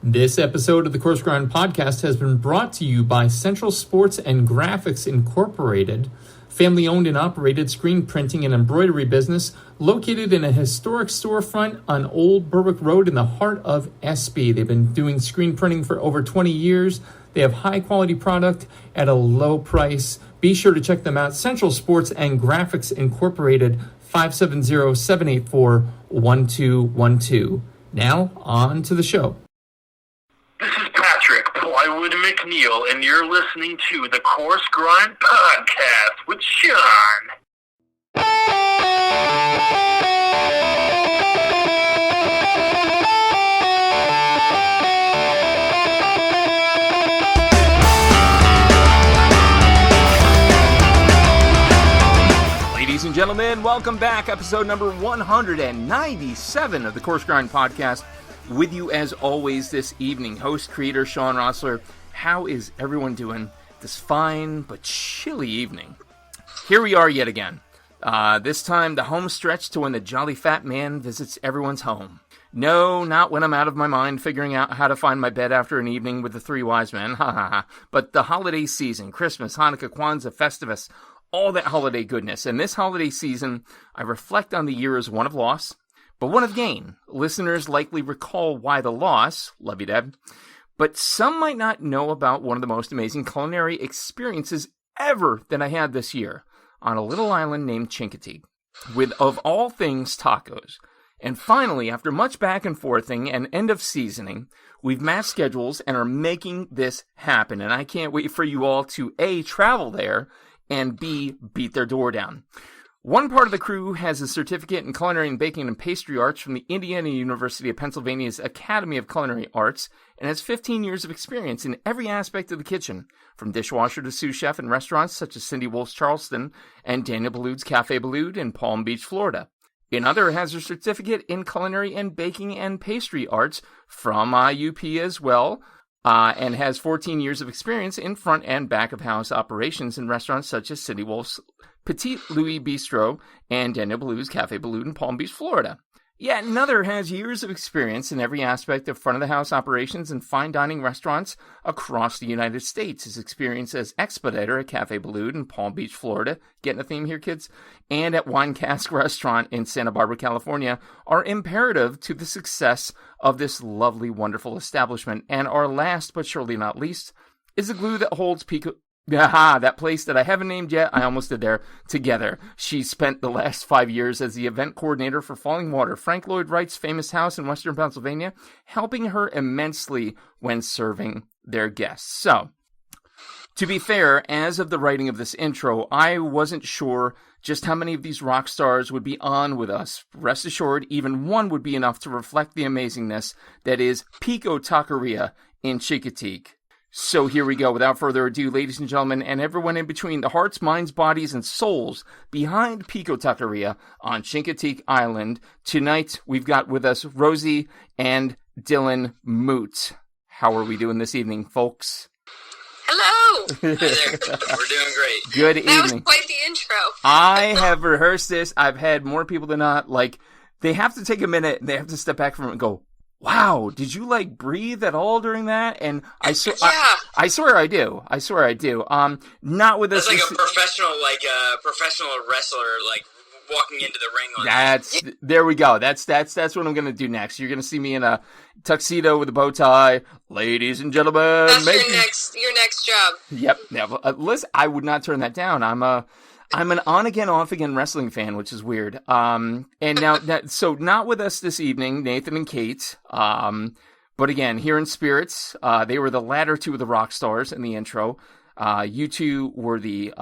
This episode of the Coarse Grind Podcast has been brought to you by Central Sports and Graphics Incorporated, family-owned and operated screen printing and embroidery business located in a historic storefront on Old Berwick Road in the heart of Espy. They've been doing screen printing for over 20 years. They have high-quality product at a low price. Be sure to check them out. Central Sports and Graphics Incorporated, 570-784-1212. Now, on to the show. This is Patrick Plywood McNeil, and you're listening to the Coarse Grind Podcast with Sean. Ladies and gentlemen, welcome back. Episode number 197 of the Coarse Grind Podcast. With you as always this evening, host, creator, Sean Rossler. How is everyone doing this fine but chilly evening? Here we are yet again. This time, the home stretch to when the jolly fat man visits everyone's home. No, not when I'm out of my mind figuring out how to find my bed after an evening with the three wise men, ha ha ha. But the holiday season, Christmas, Hanukkah, Kwanzaa, Festivus, all that holiday goodness. And this holiday season, I reflect on the year as one of loss, but one of gain. Listeners likely recall why the loss, love you, Deb. But some might not know about one of the most amazing culinary experiences ever that I had this year on a little island named Chincoteague, with, of all things, tacos. And finally, after much back and forthing and end of seasoning, we've matched schedules and are making this happen. And I can't wait for you all to A, travel there, and B, beat their door down. One part of the crew has a certificate in culinary and baking and pastry arts from the Indiana University of Pennsylvania's Academy of Culinary Arts and has 15 years of experience in every aspect of the kitchen, from dishwasher to sous chef in restaurants such as Cindy Wolf's Charleston and Daniel Boulud's Cafe Boulud in Palm Beach, Florida. Another has a certificate in culinary and baking and pastry arts from IUP as well, and has 14 years of experience in front and back of house operations in restaurants such as Cindy Wolf's Petit Louis Bistro and Daniel Boulud's Cafe Boulud in Palm Beach, Florida. Yet another has years of experience in every aspect of front of the house operations in fine dining restaurants across the United States. His experience as expediter at Cafe Boulud in Palm Beach, Florida, getting a theme here, kids, and at Wine Cask Restaurant in Santa Barbara, California, are imperative to the success of this lovely, wonderful establishment. And our last, but surely not least, is the glue that holds Pico. Aha, that place that I haven't named yet, I almost did there, together. She spent the last 5 years as the event coordinator for Falling Water, Frank Lloyd Wright's famous house in Western Pennsylvania, helping her immensely when serving their guests. So, to be fair, as of the writing of this intro, I wasn't sure just how many of these rock stars would be on with us. Rest assured, even one would be enough to reflect the amazingness that is Pico Taqueria in Chincoteague. So here we go. Without further ado, ladies and gentlemen, and everyone in between, the hearts, minds, bodies, and souls behind Pico Taqueria on Chincoteague Island. Tonight, we've got with us Rosie and Dylan Moot. How are we doing this evening, folks? Hello! Hi there. We're doing great. Good evening. That was quite the intro. I have rehearsed this. I've had more people than not. Like, they have to take a minute, and they have to step back from it and go, wow, did you, like, breathe at all during that? And I swear I do. I swear I do. Not with us. That's like a professional wrestler, like, walking into the ring on there we go. That's what I'm going to do next. You're going to see me in a tuxedo with a bow tie. Ladies and gentlemen. That's your next job. Yep. Listen, I would not turn that down. I'm an on-again, off-again wrestling fan, which is weird. And now, so not with us this evening, Nathan and Kate. But again, here in spirits, they were the latter two of the rock stars in the intro. You two were the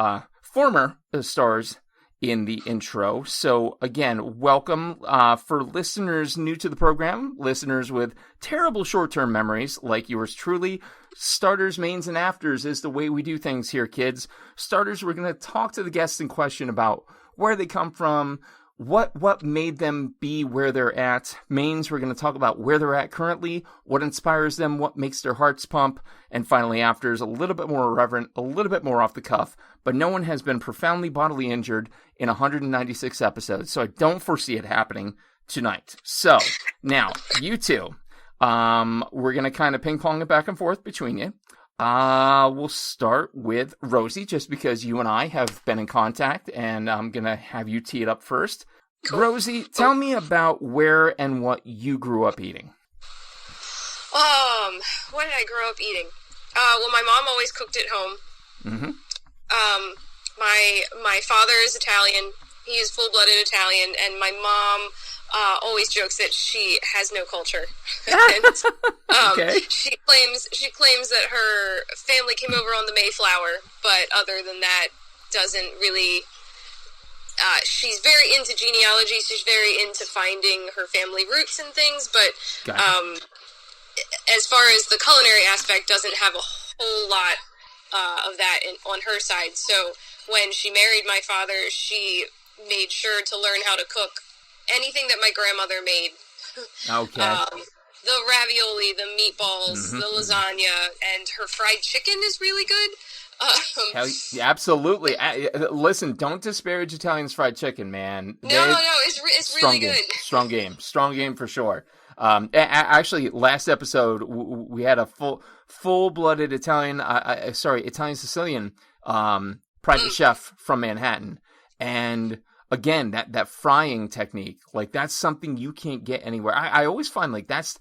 former stars in the intro. So again, welcome for listeners new to the program, listeners with terrible short-term memories like yours truly. Starters, mains, and afters is the way we do things here, kids. Starters, we're going to talk to the guests in question about where they come from, what made them be where they're at. Mains, we're going to talk about where they're at currently, what inspires them, what makes their hearts pump, and finally afters, a little bit more irreverent, a little bit more off the cuff, but no one has been profoundly bodily injured in 196 episodes, so I don't foresee it happening tonight. So, now, you two, We're going to kind of ping pong it back and forth between you. We'll start with Rosie, just because you and I have been in contact, and I'm going to have you tee it up first. Cool. Rosie, tell me about where and what you grew up eating. What did I grow up eating? Well, my mom always cooked at home. Mm-hmm. My father is Italian. He is full-blooded Italian, and my mom always jokes that she has no culture. And, okay. She claims that her family came over on the Mayflower, but other than that, doesn't really. She's very into genealogy. She's very into finding her family roots and things, but as far as the culinary aspect, doesn't have a whole lot of that on her side. So when she married my father, she made sure to learn how to cook anything that my grandmother made. Okay. The ravioli, the meatballs, the lasagna, and her fried chicken is really good. Absolutely. Listen, don't disparage Italian's fried chicken, man. No, it's really good. Strong game for sure. Actually, last episode we had a full-blooded Italian Sicilian private chef from Manhattan, and again that frying technique, like that's something you can't get anywhere. I always find like that's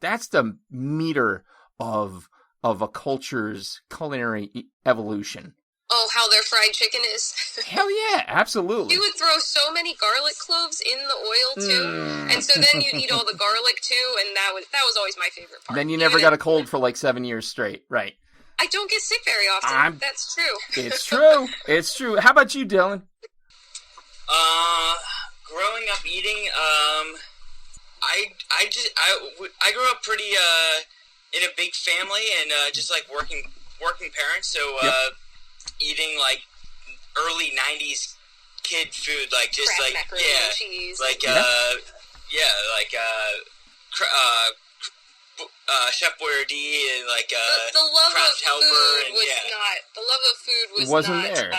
the meter of a culture's culinary evolution. Oh, how their fried chicken is. Hell yeah, absolutely. You would throw so many garlic cloves in the oil, too. And so then you'd eat all the garlic, too, and that was always my favorite part. Then you never got a cold for like 7 years straight, right? I don't get sick very often. That's true. It's true. It's true. How about you, Dylan? Growing up eating, I grew up pretty, in a big family and, just like working parents, so, yep. Eating like early 90s kid food, like just Kraft like macaroni and cheese. like Chef Boyardee and like the love Kraft of Helper food and was not the love of food wasn't not, there.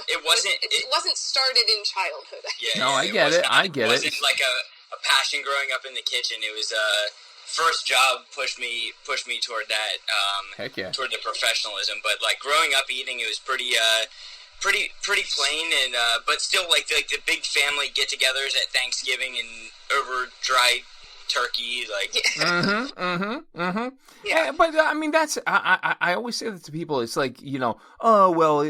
It wasn't started in childhood. Yeah, no, I get it. It wasn't like a passion growing up in the kitchen. It was first job pushed me toward that, Heck yeah. toward the professionalism. But like growing up eating, it was pretty plain, and but still like the big family get-togethers at Thanksgiving and over dry turkey, like. Yeah, but I mean that's I always say that to people. It's like, oh well,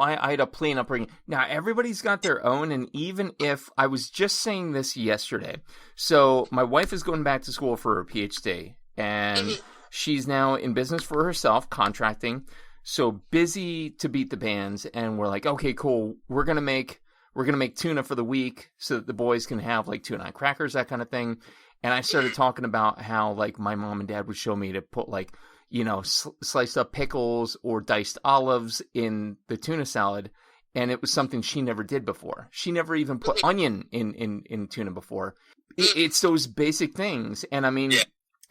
I had a plain upbringing. Now everybody's got their own, and even if I was just saying this yesterday, so my wife is going back to school for her PhD, and she's now in business for herself, contracting. So busy to beat the bands, and we're like, okay, cool. We're gonna make tuna for the week so that the boys can have like tuna and crackers, that kind of thing. And I started talking about how, like, my mom and dad would show me to put, like, sliced up pickles or diced olives in the tuna salad. And it was something she never did before. She never even put onion in tuna before. It's those basic things. And, I mean,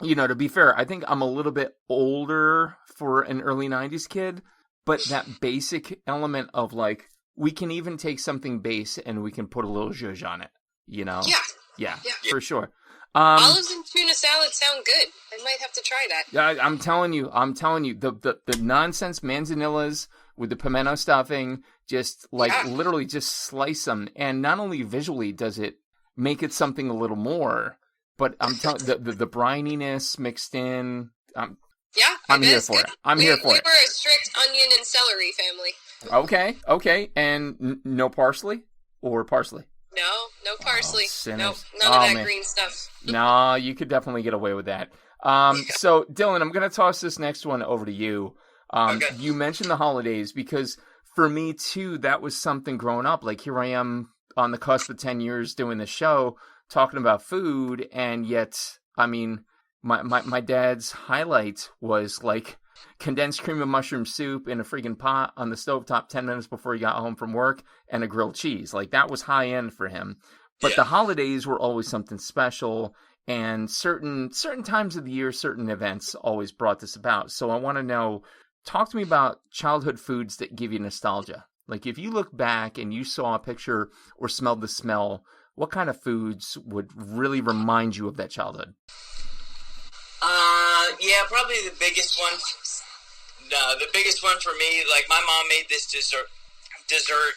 to be fair, I think I'm a little bit older for an early 90s kid. But that basic element of, like, we can even take something base and we can put a little zhuzh on it, Yeah, for sure. Olives and tuna salad sound good. I might have to try that. Yeah, I'm telling you, the nonsense manzanillas with the pimento stuffing, just literally just slice them, and not only visually does it make it something a little more, but I'm telling the brininess mixed in. I'm here for it. We were a strict onion and celery family. Okay, and no parsley or parsley. No parsley. None of that green stuff. No, you could definitely get away with that. So, Dylan, I'm going to toss this next one over to you. Okay. You mentioned the holidays, because for me, too, that was something growing up. Like, here I am on the cusp of 10 years doing the show, talking about food, and yet, I mean, my dad's highlight was, like, condensed cream of mushroom soup in a friggin' pot on the stovetop 10 minutes before he got home from work, and a grilled cheese. Like, that was high end for him. But the holidays were always something special, and certain times of the year, certain events always brought this about. So I want to know, talk to me about childhood foods that give you nostalgia. Like, if you look back and you saw a picture or smelled the smell what kind of foods would really remind you of that childhood? Yeah, probably the biggest one. No, the biggest one for me, like my mom made this dessert,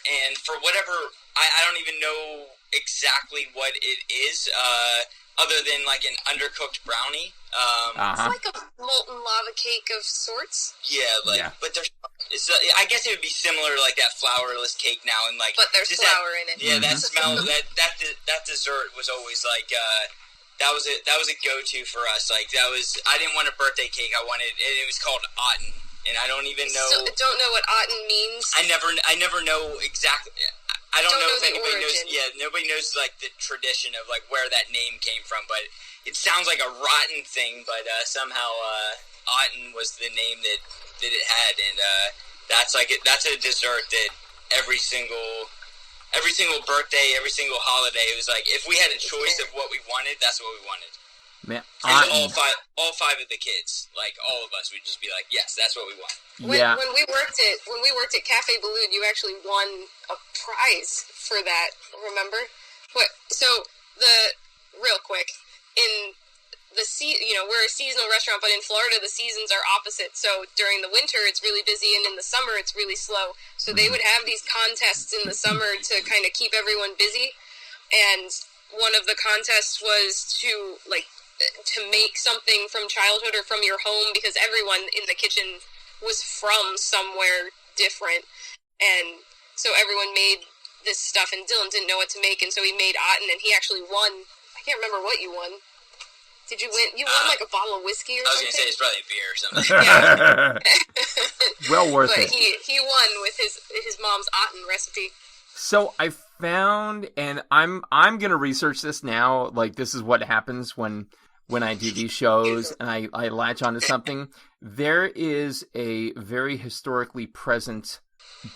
and for whatever, I don't even know exactly what it is, other than like an undercooked brownie. It's like a molten lava cake of sorts. Yeah, but there's, I guess it would be similar to like that flourless cake now, and like, but there's flour in it. Yeah, that smell, that dessert was always like, that was a go-to for us. Like I didn't want a birthday cake. It was called Otten. And I don't even know. So, don't know what Otten means. I never know exactly. I don't know if anybody knows. Origin. Yeah, nobody knows like the tradition of like where that name came from. But it sounds like a rotten thing. But somehow Otten was the name that it had, and that's a dessert that every single birthday, every single holiday, it was like if we had a choice of what we wanted, that's what we wanted. Man, and all five of the kids, like all of us, would just be like, yes, that's what we want. When we worked at Cafe Balloon, you actually won a prize for that. Remember? Real quick, in the we're a seasonal restaurant, but in Florida the seasons are opposite. So during the winter it's really busy, and in the summer it's really slow. So they would have these contests in the summer to kind of keep everyone busy, and one of the contests was to make something from childhood or from your home, because everyone in the kitchen was from somewhere different, and so everyone made this stuff, and Dylan didn't know what to make, and so he made Otten, and he actually won. I can't remember what you won. Did you win? You won like a bottle of whiskey or something? I was going to say it's probably a beer or something. Well worth it. But he won with his mom's Otten recipe. So I found, and I'm going to research this now, like this is what happens when I do these shows and I latch onto something. There is a very historically present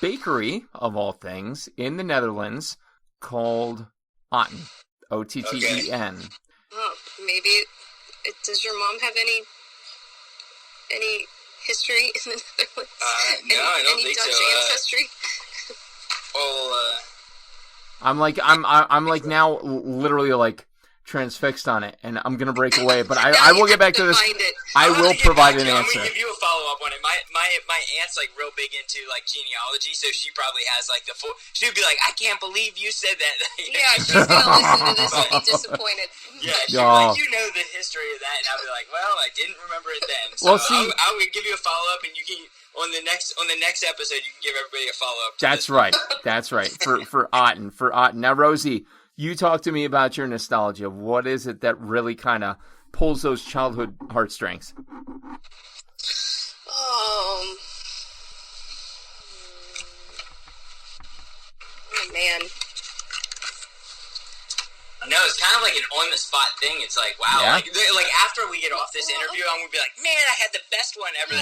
bakery, of all things, in the Netherlands called Otten. Otten. Okay. Oh, maybe. Does your mom have any history in the Netherlands? No, I don't think Dutch so. Ancestry? I'm like now literally like transfixed on it, and I'm gonna break away. But I will get back to this. I will provide an answer. I'm gonna give you a follow up on it. My aunt's like real big into like genealogy, so she probably has like the full. She'd be like, I can't believe you said that. Yeah, she's gonna listen to this and be disappointed. Yeah, she'd be like, you know the history of that, and I'll be like, well, I didn't remember it then. So well, see, I would give you a follow up, and you can. On the next episode, you can give everybody a follow up. That's right. That's right. For Otten. Now, Rosie, you talk to me about your nostalgia. What is it that really kind of pulls those childhood heartstrings? Oh man. No, it's kind of like an on-the-spot thing. It's like, wow. Yeah. Like after we get off this interview, I'm going to be like, man, I had the best one ever.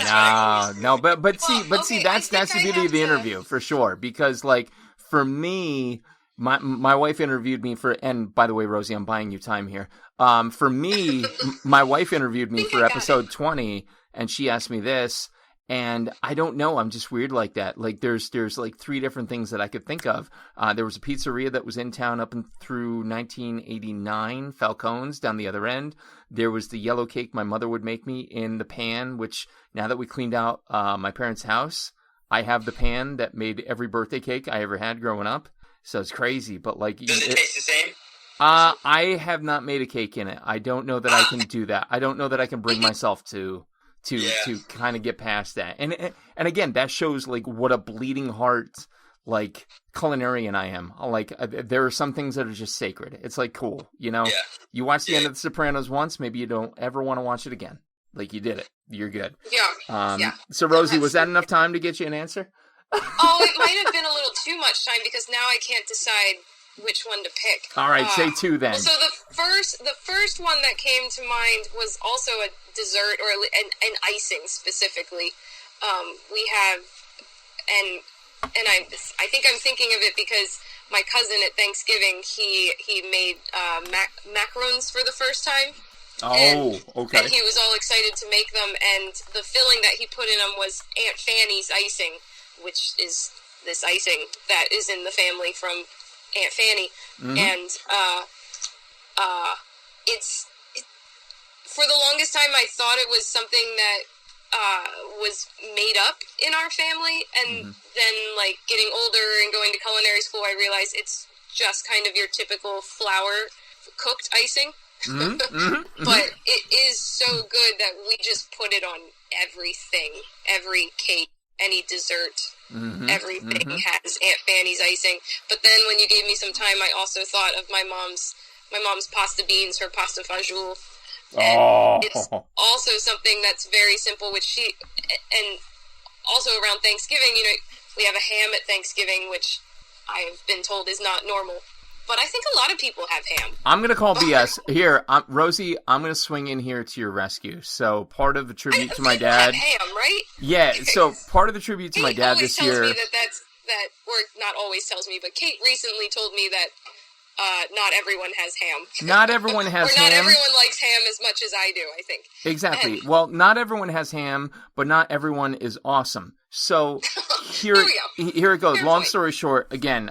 That's see, that's the beauty of the interview, for sure. Because, like, for me, my wife interviewed me for, and by the way, Rosie, I'm buying you time here. For me, my wife interviewed me for episode 20, and she asked me this. And I don't know. I'm just weird like that. Like there's like three different things that I could think of. There was a pizzeria that was in town up and through 1989, Falcone's down the other end. There was the yellow cake my mother would make me in the pan, which now that we cleaned out my parents' house, I have the pan that made every birthday cake I ever had growing up. So it's crazy. But like, does it taste the same? I have not made a cake in it. I don't know that I can do that. I don't know that I can bring myself to kind of get past that. And again, that shows like what a bleeding heart like culinarian I am. Like there are some things that are just sacred. It's like cool, you know. Yeah. You watch the end of The Sopranos once, maybe you don't ever want to watch it again. Like you did it. You're good. Yeah. So Rosie, was that enough time to get you an answer? Oh, it might have been a little too much time because now I can't decide which one to pick. All right, say two then. So the first one that came to mind was also a dessert or an icing specifically. We have, and I think I'm thinking of it because my cousin at Thanksgiving he made macarons for the first time. Oh, okay. And he was all excited to make them, and the filling that he put in them was Aunt Fanny's icing, which is this icing that is in the family from Aunt Fanny, and for the longest time I thought it was something that was made up in our family, and then like getting older and going to culinary school, I realized it's just kind of your typical flour cooked icing. But it is so good that we just put it on everything, every cake, any dessert, everything has Aunt Fanny's icing. But then when you gave me some time, I also thought of my mom's pasta beans, her pasta fajoule. And it's also something that's very simple, and also around Thanksgiving, you know, we have a ham at Thanksgiving, which I've been told is not normal. But I think a lot of people have ham. I'm going to call BS. Here, Rosie, I'm going to swing in here to your rescue. So part of the tribute to my dad. Have ham, right? Yeah, so part of the tribute to my dad this year. Kate always tells me that, or not always tells me, but Kate recently told me that not everyone has ham. Not everyone has ham. Or not everyone likes ham as much as I do, I think. Exactly. Well, not everyone has ham, but not everyone is awesome. So here it goes. Long story short, again,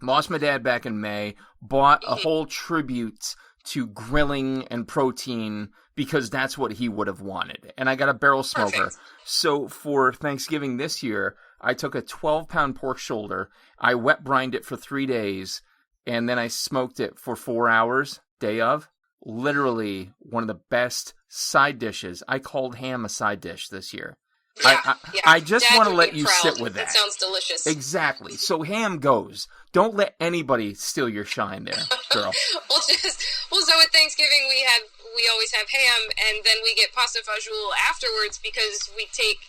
lost my dad back in May, bought a whole tribute to grilling and protein because that's what he would have wanted. And I got a barrel smoker. Perfect. So for Thanksgiving this year, I took a 12-pound pork shoulder, I wet brined it for 3 days, and then I smoked it for 4 hours, day of. Literally one of the best side dishes. I called ham a side dish this year. Yeah, I just want to let you sit with that. It sounds delicious. Exactly. So ham goes. Don't let anybody steal your shine there, girl. So at Thanksgiving we always have ham, and then we get pasta fajoule afterwards because we take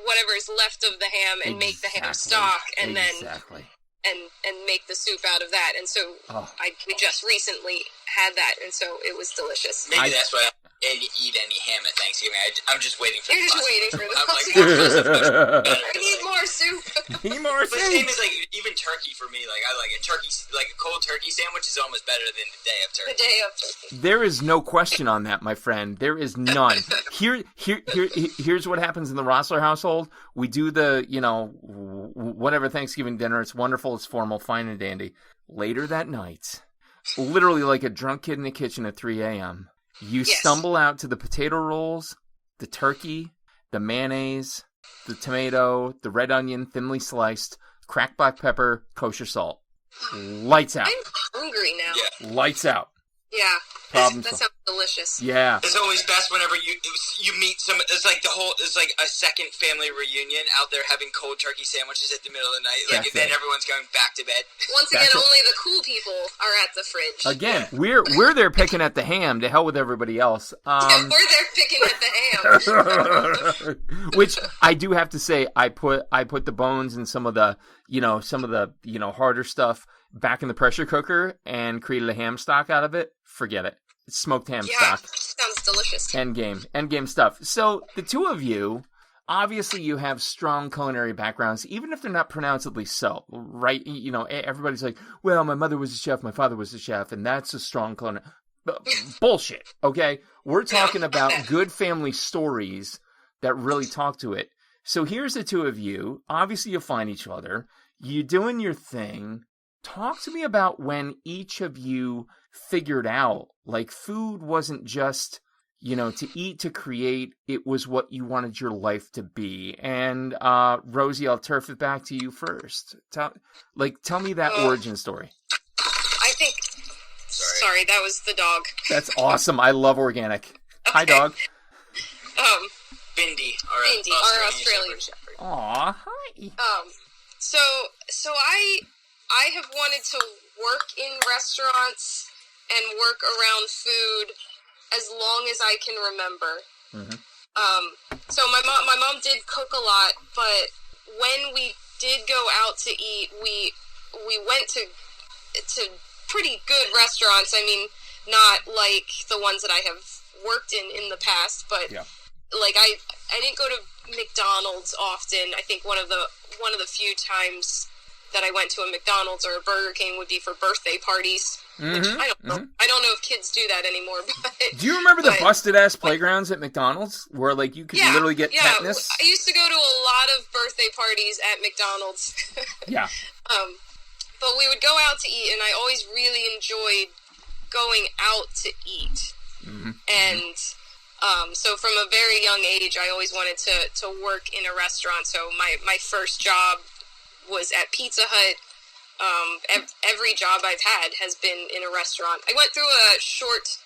whatever's left of the ham and make the ham stock, and then and make the soup out of that. And so we just recently had that, and so it was delicious. Maybe that's why I didn't eat any ham at Thanksgiving. I'm just waiting for You're just waiting for the pasta. I need more soup. Need more soup. But same as like even turkey for me. Like I like a turkey, like a cold turkey sandwich is almost better than the day of turkey. The day of turkey. There is no question on that, my friend. There is none. Here's what happens in the Rossler household. We do the, whatever Thanksgiving dinner. It's wonderful. It's formal, fine and dandy. Later that night, literally like a drunk kid in the kitchen at 3 a.m., you stumble out to the potato rolls, the turkey, the mayonnaise, the tomato, the red onion, thinly sliced, cracked black pepper, kosher salt. Lights out. I'm hungry now. Yeah. Lights out. Yeah. That sounds delicious. Yeah. It's always best whenever you meet some. It's like a second family reunion out there having cold turkey sandwiches at the middle of the night. Like then everyone's going back to bed. Once again, only the cool people are at the fridge. Again, we're there picking at the ham. To hell with everybody else. We're there picking at the ham. Which I do have to say, I put the bones and some of the harder stuff back in the pressure cooker and created a ham stock out of it. Forget it. It's smoked ham stock. Sounds delicious. Endgame stuff. So the two of you, obviously you have strong culinary backgrounds, even if they're not pronounceably so, right? Everybody's like, well, my mother was a chef, my father was a chef, and that's a strong culinary. Bullshit, okay? We're talking about good family stories that really talk to it. So here's the two of you. Obviously you find each other. You're doing your thing. Talk to me about when each of you figured out, like, food wasn't just, to eat, to create. It was what you wanted your life to be. And, Rosie, I'll turf it back to you first. Tell me that origin story. I think... Sorry, that was the dog. That's awesome. I love organic. Okay. Hi, dog. Bindi, our Australian Shepherd. Aw, hi. So I have wanted to work in restaurants and work around food as long as I can remember. So my mom did cook a lot, but when we did go out to eat, we went to pretty good restaurants. I mean, not like the ones that I have worked in the past, but like I didn't go to McDonald's often. I think one of the few times that I went to a McDonald's or a Burger King would be for birthday parties. Which I don't know. I don't know if kids do that anymore. But do you remember the busted ass playgrounds at McDonald's where like you could literally get tetanus? I used to go to a lot of birthday parties at McDonald's. But we would go out to eat, and I always really enjoyed going out to eat. Mm-hmm. And so from a very young age, I always wanted to work in a restaurant. So my first job was at Pizza Hut. Every job I've had has been in a restaurant. I went through a short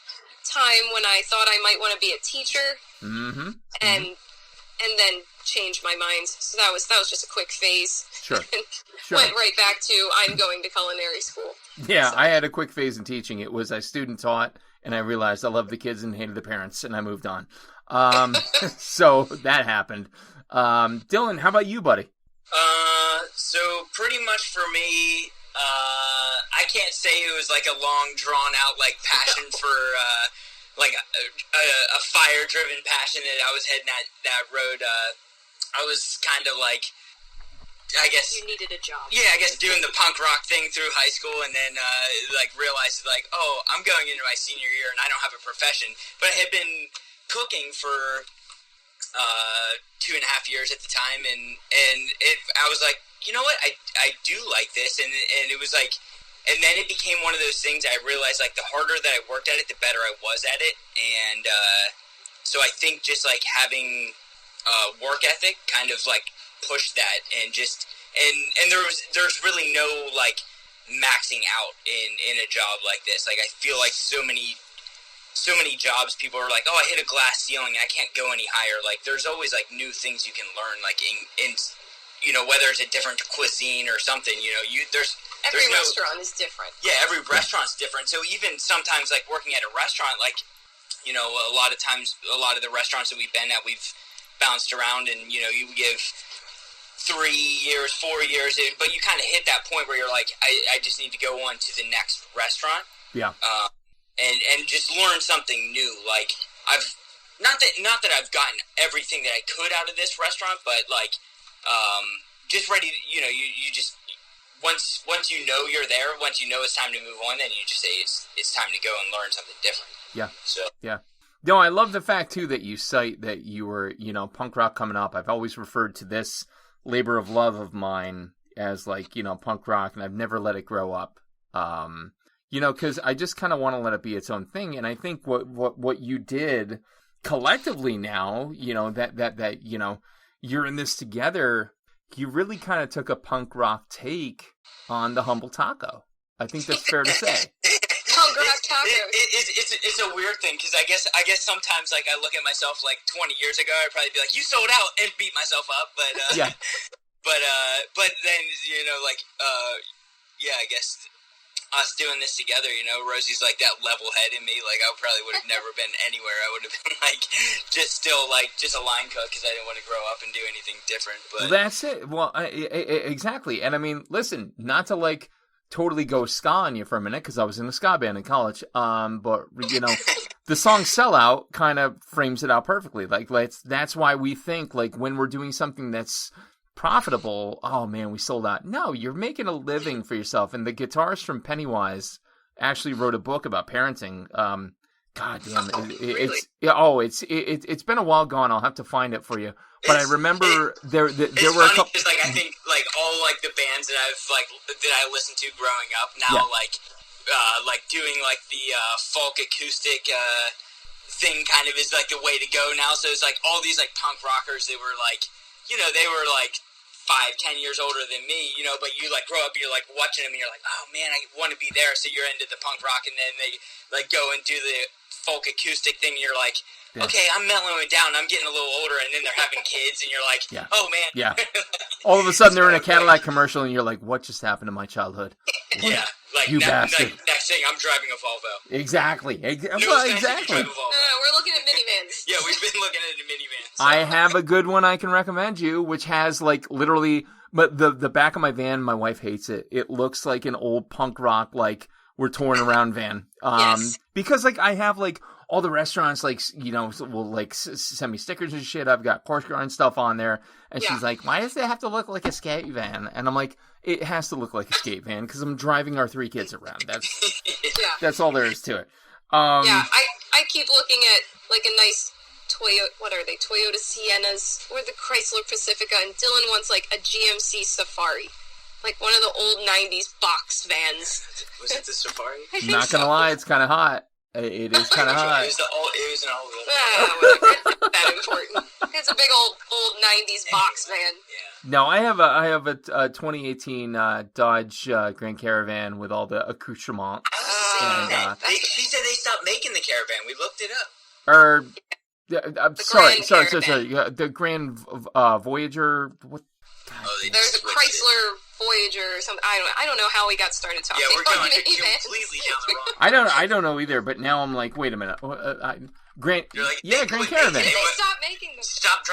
time when I thought I might want to be a teacher, mm-hmm. and then changed my mind. So that was just a quick phase. Sure. Went right back to I'm going to culinary school. Yeah, So. I had a quick phase in teaching. It was I student taught, and I realized I loved the kids and hated the parents, and I moved on. So that happened. Dylan, how about you, buddy? So pretty much for me, I can't say it was like a long, drawn-out like passion for like a fire-driven passion that I was heading that road. I was kind of like, I guess You needed a job. Yeah, I guess doing the punk rock thing through high school, and then like realized like, oh, I'm going into my senior year and I don't have a profession. But I had been cooking for 2.5 years at the time, and I was like, you know what, I do like this, and it was like, and then it became one of those things I realized like the harder that I worked at it, the better I was at it, and so I think just like having work ethic kind of like pushed that, and just and there's really no like maxing out in a job like this. Like I feel like so many jobs, people are like, oh, I hit a glass ceiling, I can't go any higher. Like there's always like new things you can learn, like in you know, whether it's a different cuisine or something, you know, Every restaurant is different. Yeah, every restaurant's different. So even sometimes, like, working at a restaurant, like, you know, a lot of times, a lot of the restaurants that we've been at, we've bounced around, and, you know, you give 3 years, 4 years, but you kind of hit that point where you're like, I just need to go on to the next restaurant. Yeah. And just learn something new. Like, I've, not that I've gotten everything that I could out of this restaurant, but, like, just ready to, you know, you just, once you know you're there, once you know it's time to move on, then you just say it's time to go and learn something different. Yeah. So. Yeah. No, I love the fact, too, that you cite that you were, you know, punk rock coming up. I've always referred to this labor of love of mine as, like, you know, punk rock, and I've never let it grow up. You know, because I just kind of want to let it be its own thing. And I think what you did collectively now, you know, that you know, you're in this together, you really kind of took a punk rock take on the Humble Taco. I think that's fair to say. Punk rock tacos. It's a weird thing, because I guess sometimes, like, I look at myself like 20 years ago, I'd probably be like, you sold out, and beat myself up, but yeah. but then, you know, like, yeah, I guess us doing this together, you know, Rosie's like that level head in me. Like, I probably would have never been anywhere. I would have been like just a line cook, because I didn't want to grow up and do anything different. But well, that's it. Well, exactly. And I mean, listen, not to like totally go ska on you for a minute, because I was in a ska band in college. But you know, the song "Sellout" kind of frames it out perfectly. Like, that's why we think, like, when we're doing something that's profitable, oh man, we sold out. No, you're making a living for yourself. And the guitarist from Pennywise actually wrote a book about parenting. God damn it! It's been a while gone. I'll have to find it for you. But I remember there were a couple. It's like, I think like all like the bands that I listened to growing up now, yeah. like doing like the folk acoustic thing kind of is like the way to go now. So it's like all these like punk rockers, they were like, you know, they were like 5-10 years older than me, you know, but you like grow up, you're like watching them, and you're like, oh man, I want to be there. So you're into the punk rock, and then they like go and do the folk acoustic thing. And you're like, okay, I'm mellowing down, I'm getting a little older, and then they're having kids, and you're like, oh man. Yeah. All of a sudden they're in a Cadillac commercial, and you're like, what just happened to my childhood? Yeah. Like, you bastard. Like, next thing, I'm driving a Volvo. Exactly. No, Exactly. We're looking at minivans. Yeah, we've been looking at the minivans. So. I have a good one I can recommend you, which has like literally, but the back of my van, my wife hates it. It looks like an old punk rock, like we're touring around van. Yes. Because like I have like all the restaurants, like, you know, will like send me stickers and shit. I've got Coarse Grind stuff on there. And she's like, why does it have to look like a skate van? And I'm like, it has to look like a skate van because I'm driving our 3 kids around. That's all there is to it. I keep looking at like a nice Toyota, what are they? Toyota Siennas or the Chrysler Pacifica, and Dylan wants like a GMC Safari. like one of the old 90s box vans. Was it the Safari? Not gonna lie, it's kind of hot. It is kind of hot. It was an all-wheel. Whatever. It's not that important. It's a big old 90s box van. Yeah. No, I have a 2018 Dodge Grand Caravan with all the accoutrement. She said they stopped making the Caravan. We looked it up. Sorry. The Grand Voyager. What? There's a Chrysler Voyager or something. I don't know how we got started talking. Yeah, we're going minivans. completely down the wrong. I don't know either. But now I'm like, wait a minute. Grand Caravan. They stopped making them. Stop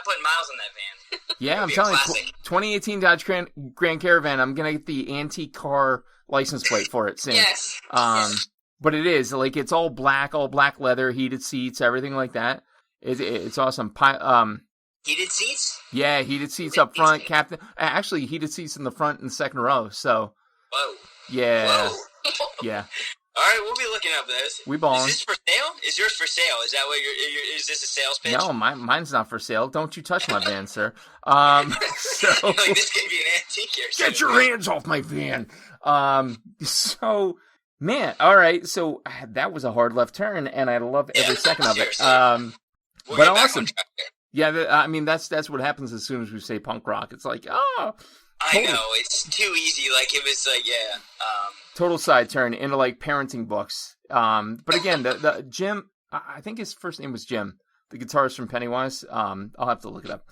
putting miles on that van. Yeah, I'm telling you, 2018 Dodge Grand Caravan. I'm gonna get the antique car license plate for it soon. Yes. But it is like it's all black leather, heated seats, everything like that. It's awesome. Heated seats? Yeah, heated seats up front. Actually, heated seats in the front and second row. So. Whoa. Yeah. Whoa. Yeah. All right, we'll be looking up this. We balling. Is this for sale? Is yours for sale? Is that what is this a sales pitch? No, mine's not for sale. Don't you touch my van, sir. So like this could be an antique here. Get your hands off my van. So, man, all right. So that was a hard left turn, and I love every second of it. But awesome. Yeah, I mean that's what happens as soon as we say punk rock. It's like, oh. I know, it's too easy. Like, it was like, yeah. Total side turn into, like, parenting books. But again, the Jim, I think his first name was Jim, the guitarist from Pennywise. I'll have to look it up.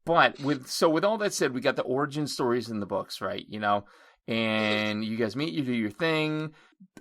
But with all that said, we got the origin stories in the books, right? You know, and you guys meet, you do your thing.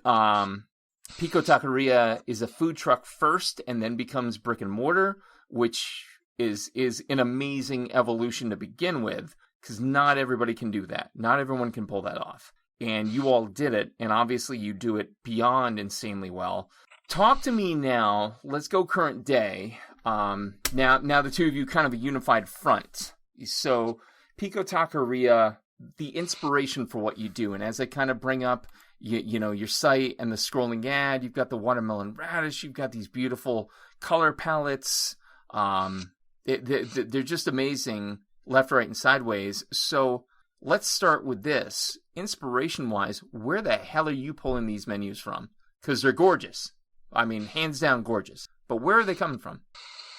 Pico Taqueria is a food truck first and then becomes brick and mortar, which is an amazing evolution to begin with, because not everybody can do that. Not everyone can pull that off. And you all did it, and obviously you do it beyond insanely well. Talk to me now. Let's go current day. Now the two of you kind of a unified front. So Pico Taqueria, the inspiration for what you do, and as I kind of bring up, you know, your site and the scrolling ad, you've got the watermelon radish, you've got these beautiful color palettes. They're just amazing, left, right, and sideways. So let's start with this. Inspiration-wise, where the hell are you pulling these menus from? Because they're gorgeous. I mean, hands down gorgeous. But where are they coming from?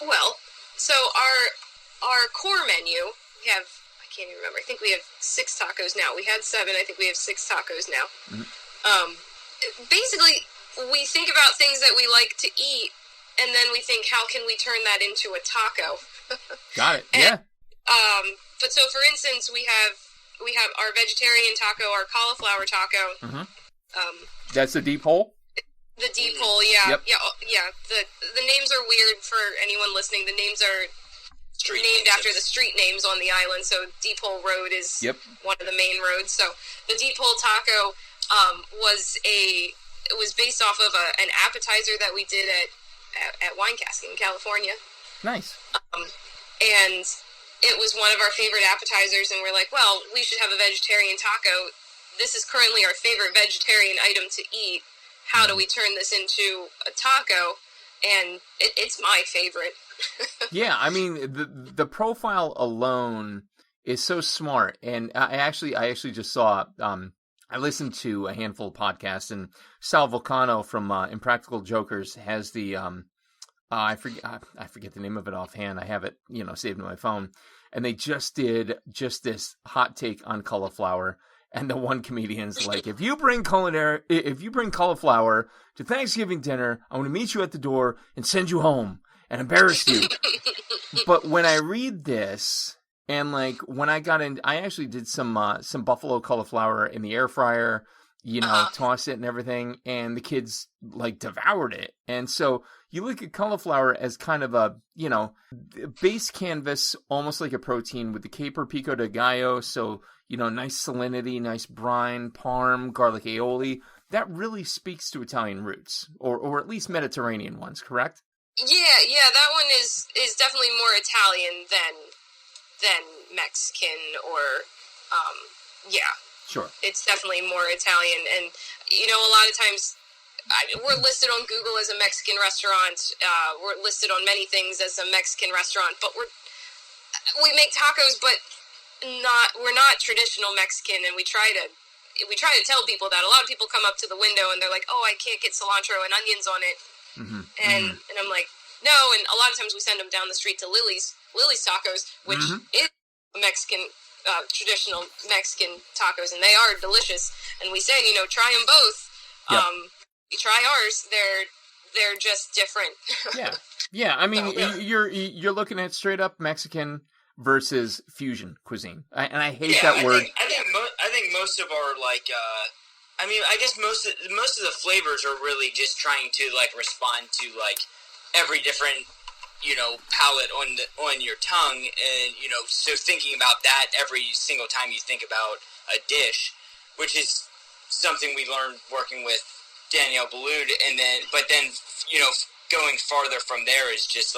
Well, so our core menu, we have, I can't even remember, I think we have 6 tacos now. We had 7, I think we have 6 tacos now. Mm-hmm. Basically, we think about things that we like to eat, and then we think, how can we turn that into a taco? Got it. Yeah. But so, for instance, we have our vegetarian taco, our cauliflower taco. Mm-hmm. That's the deep hole? The deep hole, yeah. Yep. Yeah. The names are weird for anyone listening. The names are named after the street names on the island. So Deep Hole Road is one of the main roads. So the Deep Hole taco was based off of an appetizer that we did at Wine Casking in California. Nice. And it was one of our favorite appetizers, and we're like, well, we should have a vegetarian taco. This is currently our favorite vegetarian item to eat. How do we turn this into a taco? And it's my favorite. Yeah, I mean, the profile alone is so smart. And I actually just saw, I listened to a handful of podcasts, and Sal Vulcano from Impractical Jokers has the, I forget the name of it offhand. I have it, saved in my phone. And they just did this hot take on cauliflower. And the one comedian's like, if you bring cauliflower to Thanksgiving dinner, I'm going to meet you at the door and send you home and embarrass you. But when I read this, and like when I got in, I actually did some buffalo cauliflower in the air fryer, tossed it and everything, and the kids like devoured it. And so you look at cauliflower as kind of a, base canvas, almost like a protein with the caper pico de gallo. So, nice salinity, nice brine, parm, garlic aioli. That really speaks to Italian roots, or at least Mediterranean ones, correct? Yeah, that one is definitely more Italian than Mexican or, yeah. Sure. It's definitely more Italian. And, a lot of times we're listed on Google as a Mexican restaurant. We're listed on many things as a Mexican restaurant, but we make tacos, but we're not traditional Mexican, and we try to tell people that. A lot of people come up to the window and they're like, "Oh, I can't get cilantro and onions on it," and I'm like, "No." And a lot of times we send them down the street to Lily's Tacos, which is Mexican, traditional Mexican tacos, and they are delicious. And we say, try them both. Yep. You try ours; they're just different. Yeah. I mean, you're looking at straight up Mexican versus fusion cuisine, and I hate that word. I think most of our I guess most of the flavors are really just trying to respond to every different palate on your tongue, and so thinking about that every single time you think about a dish, which is something we learned working with Danielle Ballud, but then going farther from there is just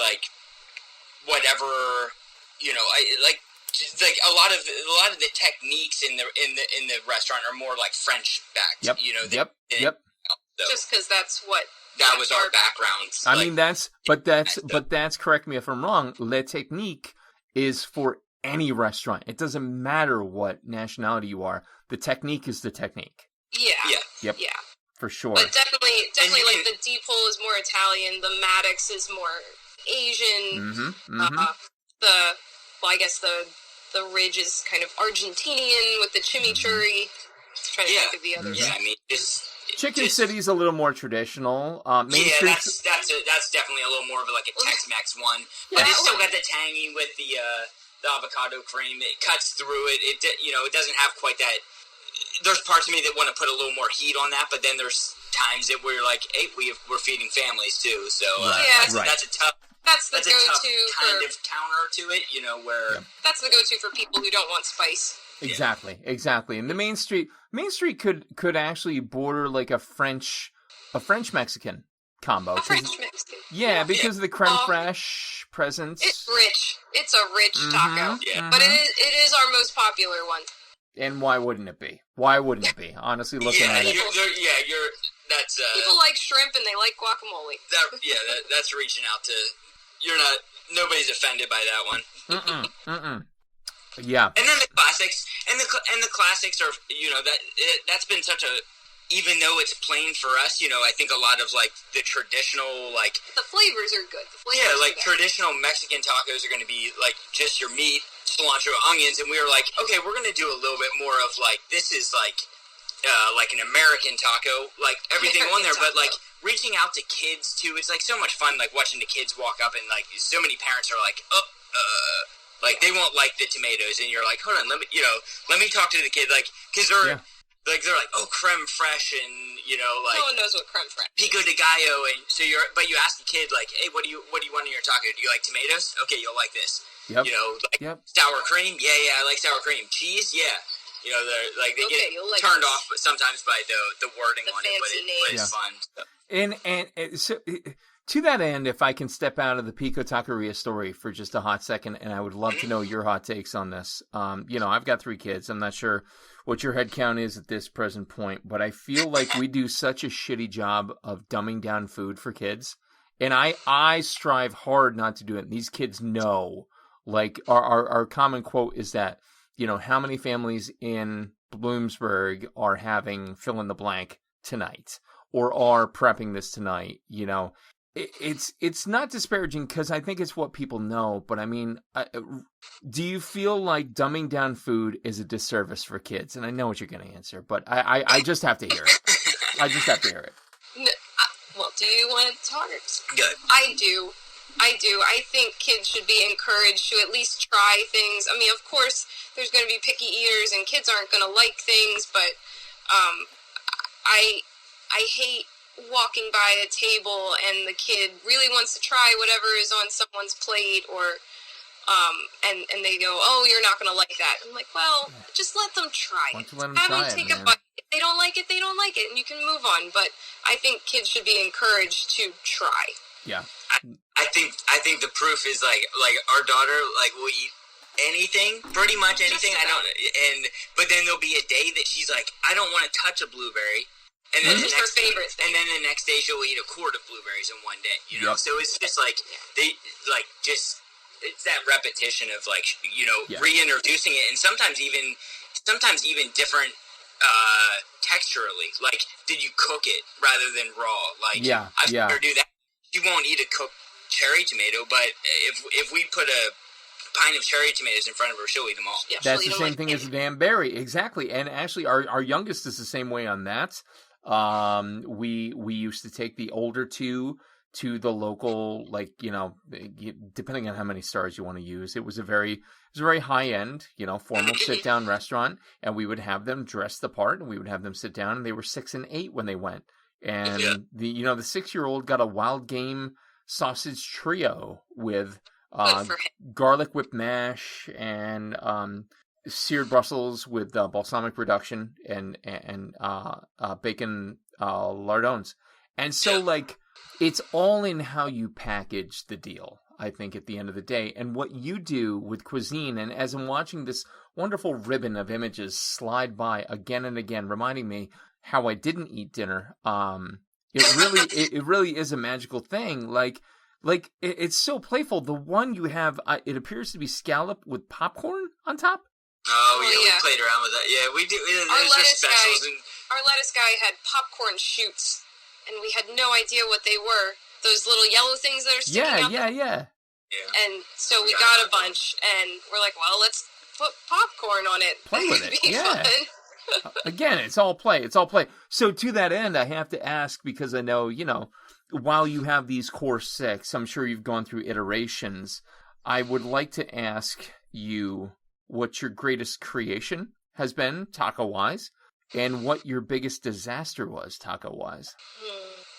whatever a lot of the techniques in the restaurant are more French backed. Yep. Yep. So just because that was our background. I mean, that's correct me if I'm wrong. Le Technique is for any restaurant. It doesn't matter what nationality you are. The technique is the technique. Yeah. Yep. Yeah. For sure. But definitely, the deep hole is more Italian. The Maddox is more Asian. I guess the ridge is kind of Argentinian with the chimichurri. Trying to think of the others. Yeah, I mean, Chicken City's a little more traditional. Main Street. That's definitely a little more of a Tex-Mex one, but it's still got the tangy with the avocado cream. It cuts through it. It doesn't have quite that. There's parts of me that want to put a little more heat on that, but then there's times that we're hey, we're feeding families too. So that's a tough. That's the go-to kind of counter to it, where that's the go-to for people who don't want spice. Exactly. And the Main Street could actually border a French Mexican combo. A French Mexican. Yeah, because of the creme fraiche presence. It's rich. It's a rich taco. Yeah. But it is our most popular one. And why wouldn't it be? Honestly, looking at it. That's people like shrimp and they like guacamole. That's reaching out to. Nobody's offended by that one. Yeah. And then the classics, and the classics are, that's been such a, even though it's plain for us, I think a lot of the traditional the flavors are good. Traditional Mexican tacos are going to be just your meat, cilantro, onions, and we were okay, we're going to do a little bit more of this is an American taco, everything on there, but reaching out to kids too. It's so much fun, watching the kids walk up and so many parents are they won't like the tomatoes, and you're hold on, let me talk to the kid, because they're they're oh, creme fraiche, and no one knows what creme fraiche is. Pico de gallo, and so you ask the kid hey, what do you want in your taco? Do you like tomatoes? Okay, you'll like this. Yep. Sour cream? Yeah, I like sour cream. Cheese? Yeah. They get turned off sometimes by the wording on it, but it's fun. And so, to that end, if I can step out of the Pico Taqueria story for just a hot second, and I would love to know your hot takes on this. I've got 3 kids. I'm not sure what your head count is at this present point, but I feel like we do such a shitty job of dumbing down food for kids. And I strive hard not to do it. And these kids know, our common quote is that, how many families in Bloomsburg are having fill in the blank tonight or are prepping this tonight, It's not disparaging because I think it's what people know, but I mean, do you feel like dumbing down food is a disservice for kids? And I know what you're going to answer, but I just have to hear it. No, well, do you want to talk? Good. I do. I think kids should be encouraged to at least try things. I mean, of course, there's going to be picky eaters and kids aren't going to like things, but I hate walking by a table and the kid really wants to try whatever is on someone's plate, or and they go, "Oh, you're not going to like that." I'm like, "Well, just let them try it. Have them take a bite. If they don't like it, they don't like it, and you can move on." But I think kids should be encouraged to try. Yeah. I think the proof is our daughter will eat anything, pretty much anything. But then there'll be a day that she's I don't want to touch a blueberry. And then Which is her favorite thing. And then the next day she'll eat a quart of blueberries in one day. So it's just it's that repetition of like, you know, reintroducing it, and sometimes even different texturally. Like, did you cook it rather than raw? Like, I've seen her do that. You won't eat a cooked cherry tomato, but if we put a pint of cherry tomatoes in front of her, she'll eat them all. Yeah, that's the same thing as a damn berry, exactly. And actually, our youngest is the same way on that. We used to take the older two to the local, like, you know, depending on how many stars you want to use. It was a very high end, you know, formal sit down restaurant, and we would have them dress the part, and we would have them sit down, and they were 6 and 8 when they went. And the 6-year-old got a wild game sausage trio with garlic whipped mash and seared Brussels with balsamic reduction and bacon lardons. And so, like, it's all in how you package the deal, I think, at the end of the day. And what you do with cuisine, and as I'm watching this wonderful ribbon of images slide by again and again, reminding me how I didn't eat dinner, it really is a magical thing. Like it's so playful. The one you have, it appears to be scallop with popcorn on top. Oh yeah, we played around with that. Yeah, we do. Our lettuce guy had popcorn shoots, and we had no idea what they were. Those little yellow things that are sticking out. Yeah. And so we got a bunch, and we're like, well, let's put popcorn on it. Play with it. Yeah. Again, it's all play. So to that end, I have to ask, because I know, you know, while you have these core 6, I'm sure you've gone through iterations. I would like to ask you what your greatest creation has been, taco-wise, and what your biggest disaster was, taco-wise.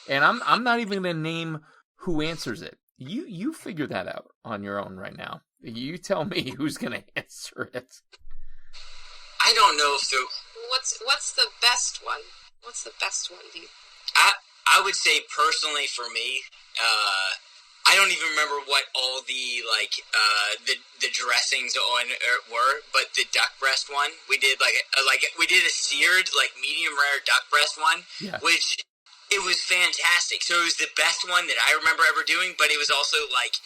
And I'm not even going to name who answers it. You figure that out on your own right now. You tell me who's going to answer it. I don't know if What's the best one? What's the best one, dude? I would say personally for me, I don't even remember what all the the dressings on were, but the duck breast one we did we did a seared medium rare duck breast one, which it was fantastic. So it was the best one that I remember ever doing, but it was also like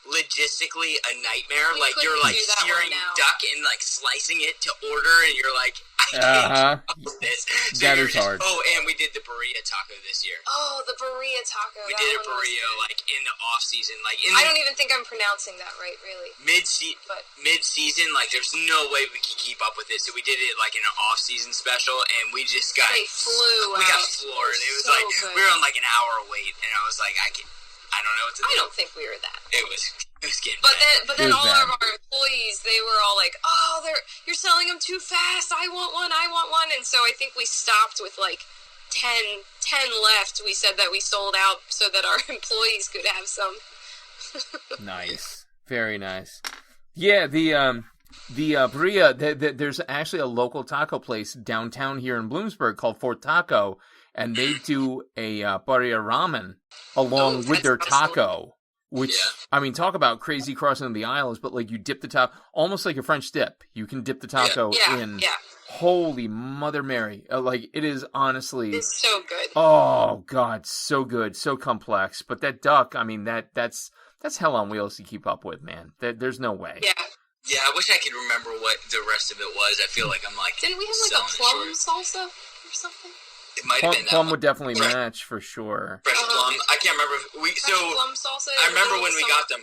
logistically a nightmare. Like you're searing duck and slicing it to order, and you're like, I can't do this. So that is hard. Oh, and we did the burrito taco this year. Oh, the burrito taco. We did a burrito in the off season, I don't even think I'm pronouncing that right, really. Mid season, there's no way we could keep up with it. So we did it in an off season special, and we just got We got floored. It was so we were on an hour wait, and I was like, I don't know what to do. I don't think we were that. It was getting bad. But then all bad. of our employees, they were all like, "Oh, you're selling them too fast. I want one. And so I think we stopped with 10 left. We said that we sold out so that our employees could have some. Nice, very nice. Yeah, the burrito. There's actually a local taco place downtown here in Bloomsburg called Fort Taco, and they do a burrito ramen along with their taco. Which, I mean, talk about crazy crossing the aisles, but you dip the taco, almost like a French dip. You can dip the taco in. Yeah. Holy Mother Mary. It is honestly. It's so good. Oh, God, so good, so complex. But that duck, I mean, that's hell on wheels to keep up with, man. There's no way. Yeah. Yeah, I wish I could remember what the rest of it was. I feel like I'm Didn't we have a plum salsa or something? It might have been that plum one. Would definitely match for sure. Fresh plum. I can't remember. Plum salsa. I remember when we got them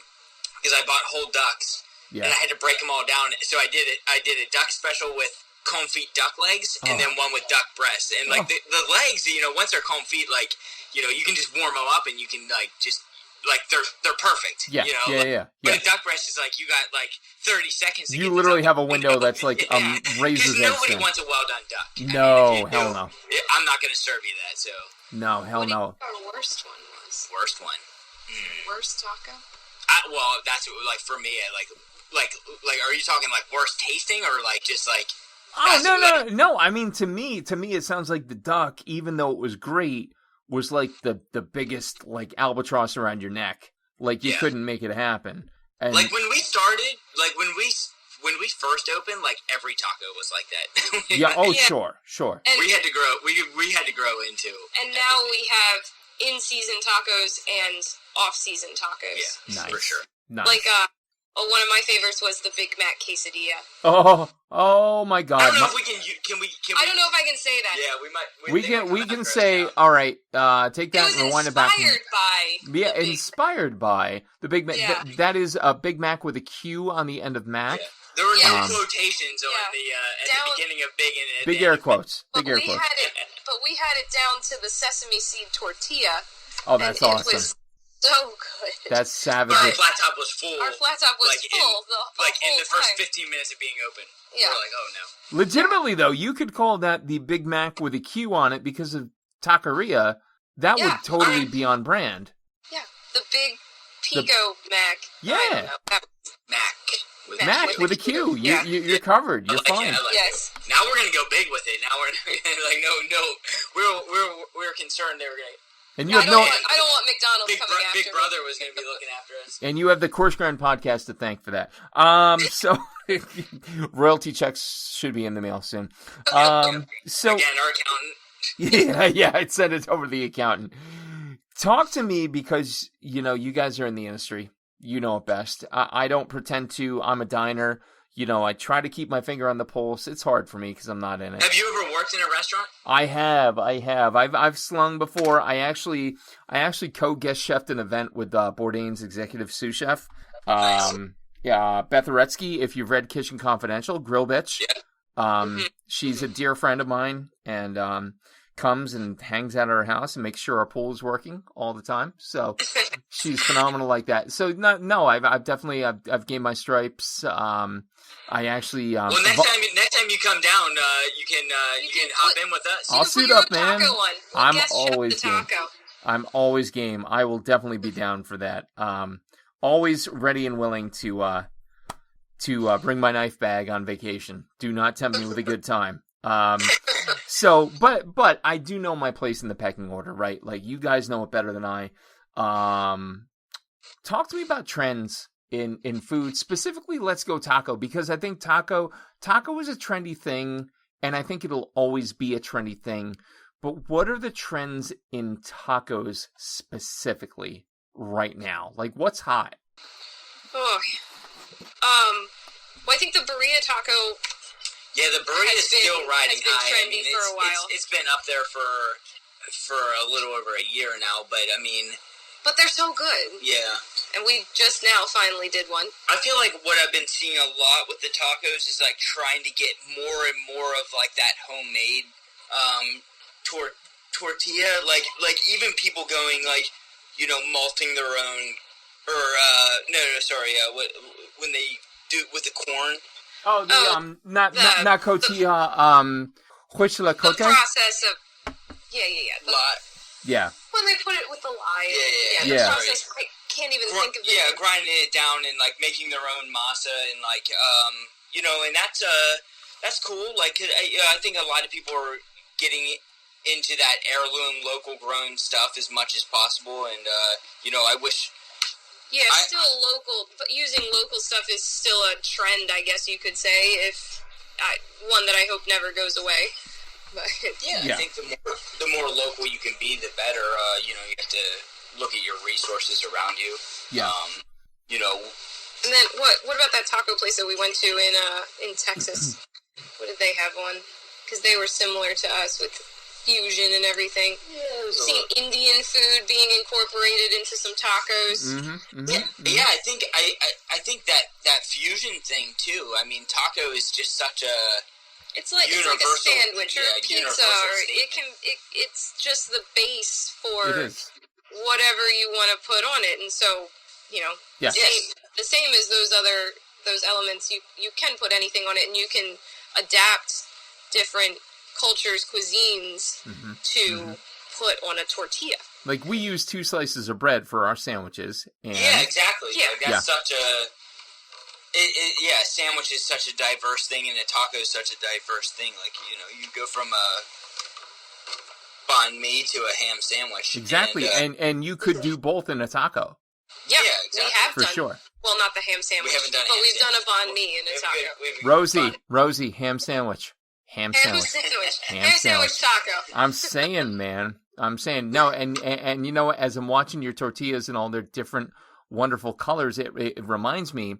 because I bought whole ducks and I had to break them all down. So I did it. I did a duck special with confit duck legs and then one with duck breasts. And the legs, once they're confit, you can just warm them up and you can just. They're perfect. Yeah. But a duck breast is you got 30 seconds. To you literally have a window that's razor's edge. Nobody wants a well done duck. No, hell no. I'm not going to serve you that. So no, hell no. Our worst one was worst one. Worst taco. Well, that's what, for me. Are you talking worst tasting or just Oh no. I mean, to me, it sounds like the duck, even though it was great, was the biggest albatross around your neck. You couldn't make it happen. And when we started, when we first opened, every taco was like that. Yeah. Oh, yeah. Sure. And we had to grow. We had to grow into. And now we have in-season tacos and off-season tacos. Yeah, nice. For sure. Nice. Oh, one of my favorites was the Big Mac quesadilla. Oh my God! I don't know if we can. I don't know if I can say that. Yeah, we might. We can say. All right, take that and rewind it back. Inspired by the Big Mac. Yeah. That is a Big Mac with a Q on the end of Mac. Yeah. There were no quotations on the beginning of Big and big air quotes. Big air quotes. But we had it down to the sesame seed tortilla. Oh, that's awesome. It was so good. That's savage. Our flat top was full. Our flat top was full. In the first 15 minutes of being open. Yeah. We're like, oh no. Legitimately, though, you could call that the Big Mac with a Q on it because of Taqueria. That would totally be on brand. Yeah, the big Pico Mac. Yeah. Mac with a Q. You're covered. You're fine. Yes. Now we're gonna go big with it. Now we're like, no. We're concerned they were gonna. And you I have don't want McDonald's coming after Big me. Brother was going to be looking after us. And you have the Coarse Grind Podcast to thank for that. So royalty checks should be in the mail soon. So again, our accountant. Yeah, I'd send it over to the accountant. Talk to me because you guys are in the industry. You know it best. I don't pretend to. I'm a diner. I try to keep my finger on the pulse. It's hard for me because I'm not in it. Have you ever worked in a restaurant? I have. I've slung before. I actually co-guest chefed an event with Bourdain's executive sous chef. Nice. Beth Aretsky, if you've read Kitchen Confidential, grill bitch. Yeah. She's a dear friend of mine and comes and hangs out at our house and makes sure our pool is working all the time. So she's phenomenal like that. So I've definitely gained my stripes. I actually well, next time you come down, you can hop in with us. I'll suit up, man. I'm always game. Taco. I'm always game. I will definitely be down for that. Always ready and willing to bring my knife bag on vacation. Do not tempt me with a good time. So, but I do know my place in the pecking order, right? Like you guys know it better than I. Talk to me about trends in food, specifically Let's Go Taco, because I think taco is a trendy thing, and I think it'll always be a trendy thing. But what are the trends in tacos specifically right now? Like, what's hot? Well, I think the burrito taco. Yeah, the burrito is still riding high. Has been trendy for a while. It's been up there for a little over a year now, but I mean. But they're so good. Yeah. And we just now finally did one. I feel like what I've been seeing a lot with the tacos is like trying to get more and more of like that homemade tortilla. Like even people going like, malting their own, or when they do with the corn. Not cotilla, huicholacote? The process of, Yeah. When they put it with the lye. Yeah. The process, I can't even think of it. Yeah, grinding it down and, like, making their own masa and, like, and that's cool. Like, I think a lot of people are getting into that heirloom, local-grown stuff as much as possible, and, I wish... Yeah, still local, but using local stuff is still a trend, I guess you could say, one that I hope never goes away. But I think the more local you can be, the better. You have to look at your resources around you. Yeah. And then what about that taco place that we went to in Texas? What did they have on? Because they were similar to us with fusion and everything. Yeah, seeing Indian food being incorporated into some tacos. Yeah. I think that fusion thing too. I mean, taco is just such a. It's like a sandwich or a pizza, or it's just the base for whatever you want to put on it, and so the same as those elements. You can put anything on it, and you can adapt different cultures, cuisines to put on a tortilla. Like we use 2 slices of bread for our sandwiches. And yeah, exactly. Yeah, that's such a. A sandwich is such a diverse thing, and a taco is such a diverse thing. Like, you go from a banh mi to a ham sandwich. Exactly, and you could do both in a taco. Yeah, exactly. We have for sure. Well, not the ham sandwich. We haven't done we've done a banh mi in a taco. Rosie, ham sandwich. Ham sandwich taco. I'm saying, man. No, and as I'm watching your tortillas and all their different wonderful colors, it reminds me.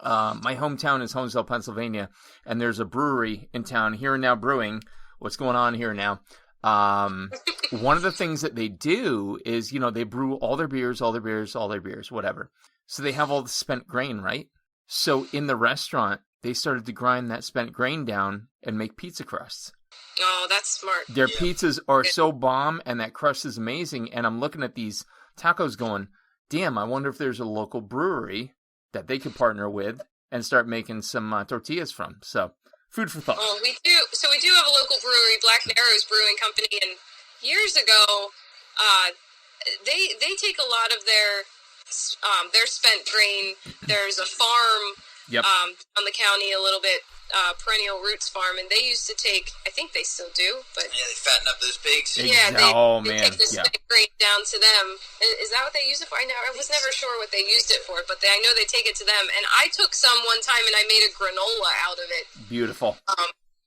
my hometown is Holmesville, Pennsylvania, and there's a brewery in town, Here and Now Brewing. What's going on here now? One of the things that they do is, they brew all their beers, whatever. So they have all the spent grain, right? So in the restaurant, they started to grind that spent grain down and make pizza crusts. Oh, that's smart. Their pizzas are so bomb, and that crust is amazing. And I'm looking at these tacos going, damn, I wonder if there's a local brewery that they could partner with and start making some tortillas from. So, food for thought. Oh, we do. So we do have a local brewery, Black Narrows Brewing Company, and years ago, they take a lot of their spent grain. There's a farm on the county a little bit, Perennial Roots Farm, and they used to take, I think they still do, but they fatten up those pigs. Yeah, they take the spent grain down to them. Is that what they use it for? I was never sure what they used it for, but I know they take it to them. And I took some one time and I made a granola out of it. Beautiful.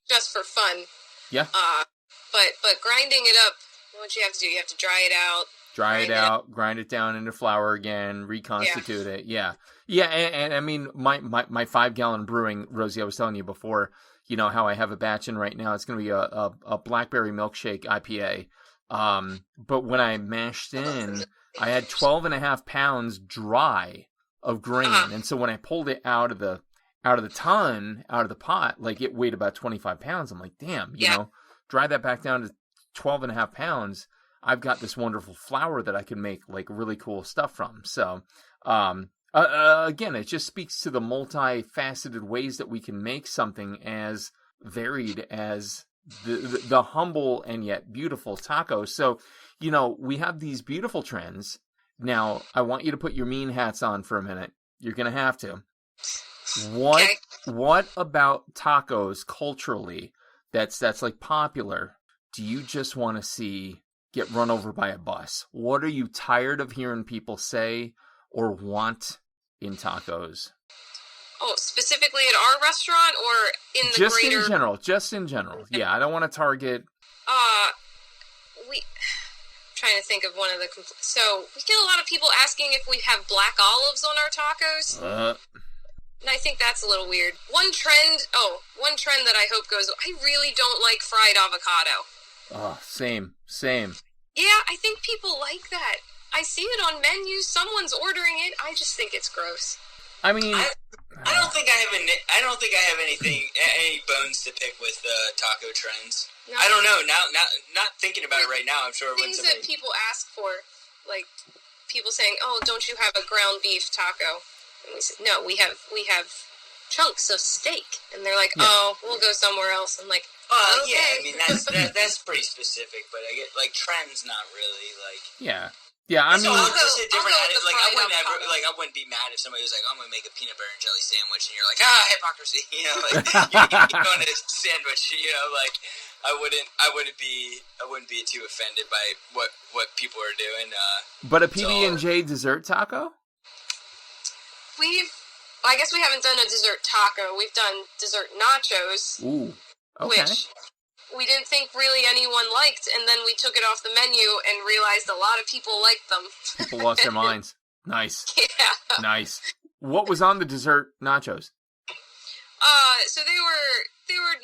Just for fun. Yeah. But grinding it up, what you have to do, you have to dry it out. Grind it down into flour again, reconstitute it. Yeah. Yeah, and I mean, my 5-gallon brewing, Rosie, I was telling you before, how I have a batch in right now. It's going to be a blackberry milkshake IPA. But when I mashed in, I had 12.5 pounds dry of grain. And so when I pulled it out of the pot, like it weighed about 25 pounds. I'm like, damn, dry that back down to 12.5 pounds. I've got this wonderful flour that I can make like really cool stuff from. So, again, it just speaks to the multifaceted ways that we can make something as varied as the humble and yet beautiful taco. So, we have these beautiful trends. Now, I want you to put your mean hats on for a minute. You're going to have to. What about tacos culturally that's like popular do you just want to see get run over by a bus? What are you tired of hearing people say or want in tacos? Oh, specifically at our restaurant or in the greater... Just in general. Yeah, I don't want to target... Trying to think of one of the... So, we get a lot of people asking if we have black olives on our tacos. And I think that's a little weird. One trend that I hope goes... I really don't like fried avocado. Oh, same. Yeah, I think people like that. I see it on menus. Someone's ordering it. I just think it's gross. I mean, I don't think I have any bones to pick with taco trends. No. I don't know. Now, not thinking about it right now. I'm sure things that people ask for, like people saying, "Oh, don't you have a ground beef taco?" And we said, "No, we have chunks of steak." And they're like, "Oh, we'll go somewhere else." I'm like, okay. Yeah. I mean, that's pretty specific, but I get like trends, not really like. Yeah. Yeah, I mean, just a different attitude. I wouldn't be mad if somebody was like, "I'm gonna make a peanut butter and jelly sandwich," and you're like, hypocrisy. You're going to sandwich. I wouldn't be too offended by what people are doing. But a PB&J dessert taco? I guess we haven't done a dessert taco. We've done dessert nachos. Ooh, okay. Which we didn't think really anyone liked, and then we took it off the menu and realized a lot of people liked them. People lost their minds. Nice. Yeah. Nice. What was on the dessert nachos? So they were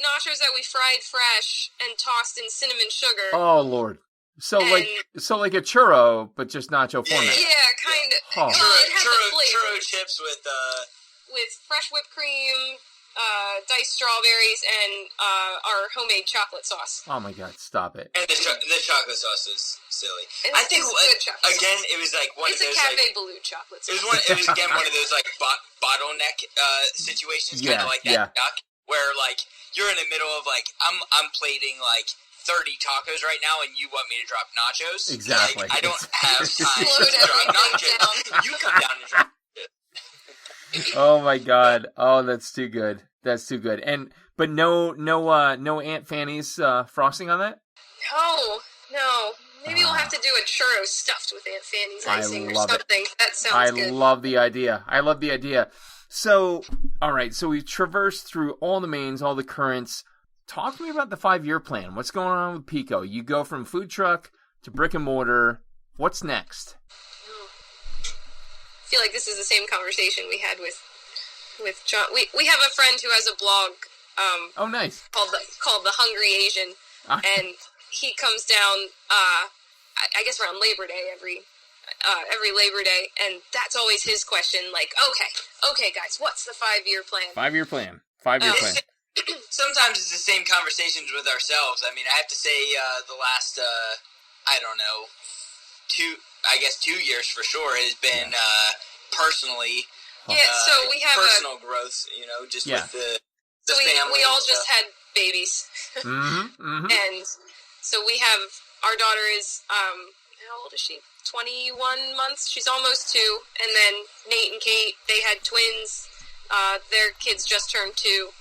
nachos that we fried fresh and tossed in cinnamon sugar. Oh Lord. So like a churro, but just nacho format. Yeah, kind of. Oh. It has a flavor. Churro chips with fresh whipped cream, diced strawberries, and our homemade chocolate sauce. Oh my God! Stop it. And the chocolate sauce is silly. I think good chocolate again, sauce. It was like one it's of those. It's a Café like, Baloo chocolate sauce. It was again one of those like bottleneck situations, kind of like that duck, where like you're in the middle of like I'm plating like 30 tacos right now, and you want me to drop nachos? Exactly. Like, I don't have time to drop nachos. You come down and drop it. Oh my God! Oh, that's too good. That's too good. But no Aunt Fanny's frosting on that? No. Maybe we'll have to do a churro stuffed with Aunt Fanny's icing or something. That sounds good. I love the idea. So, all right. So we've traversed through all the mains, all the currents. Talk to me about the 5-year plan. What's going on with Pico? You go from food truck to brick and mortar. What's next? I feel like this is the same conversation we had with with John. We have a friend who has a blog. Oh, nice. Called the Hungry Asian, and he comes down. I guess around Labor Day every Labor Day, and that's always his question. Like, okay, guys, what's the 5-year plan? 5-year plan. 5-year plan. Sometimes it's the same conversations with ourselves. I mean, I have to say, the last, I don't know, 2 years for sure has been personally. Yeah, so we have personal growth. Just with the family. We all just had babies, and so we have our daughter is how old is she? 21 months. She's almost 2, and then Nate and Kate, they had twins. Their kids just turned 2.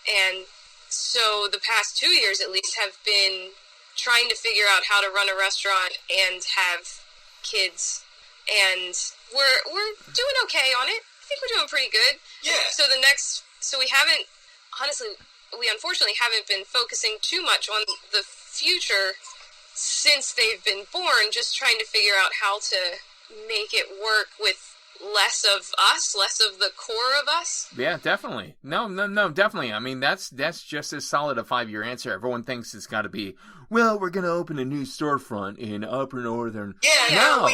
And so the past 2 years, at least, have been trying to figure out how to run a restaurant and have kids. And we're doing okay on it. I think we're doing pretty good. Yeah. So we unfortunately haven't been focusing too much on the future since they've been born, just trying to figure out how to make it work with less of us, less of the core of us. Yeah, definitely. No, definitely. I mean, that's just as solid a 5-year answer. Everyone thinks it's got to be, well, we're going to open a new storefront in Upper Northern. Yeah, no.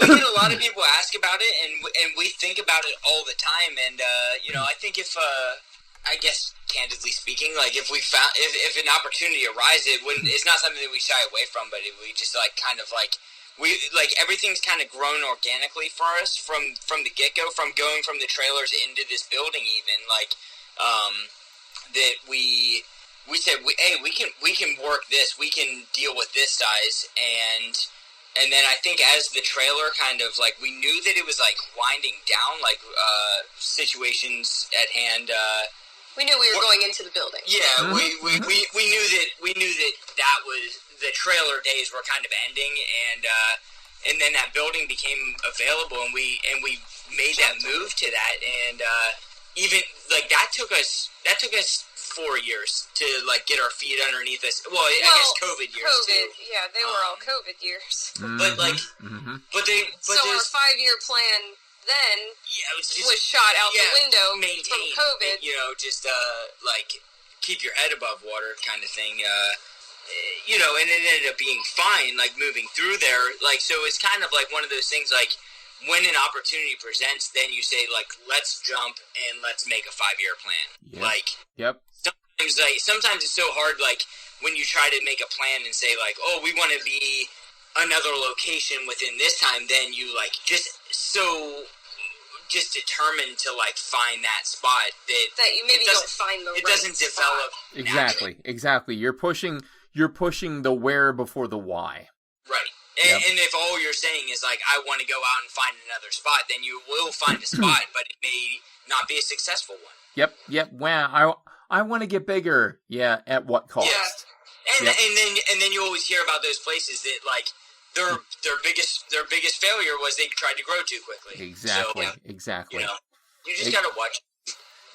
We get a lot of people ask about it, and we think about it all the time. And I think if I guess candidly speaking, like if we found if an opportunity arises, it's not something that we shy away from, but we just everything's kind of grown organically for us from the get-go, from going from the trailers into this building, even that we said, hey, we can work this, we can deal with this size, and then I think as the trailer kind of we knew that it was winding down, situations at hand. We knew we were going into the building. Yeah, we knew that was the trailer days were kind of ending, and then that building became available, and we made that move to that, and even that took us 4 years to get our feet underneath us. Well, I guess COVID years too. Yeah, they were all COVID years. But so our 5-year plan then was shot out the window from COVID. Keep your head above water kind of thing. And it ended up being fine, moving through there. So it's kind of one of those things, when an opportunity presents, then you say, let's jump and let's make a 5-year plan. Yep. Sometimes it's so hard, when you try to make a plan and say, oh, we want to be another location within this time, then you, just determined to find that spot that you maybe don't find the right doesn't develop spot. Exactly. You're pushing the where before the why. Right. And if all you're saying is I want to go out and find another spot, then you will find a spot, but it may not be a successful one. Yep. Wow. I want to get bigger. Yeah. At what cost? Yeah. And then you always hear about those places that their biggest failure was they tried to grow too quickly. Exactly. So, Exactly. You just gotta watch.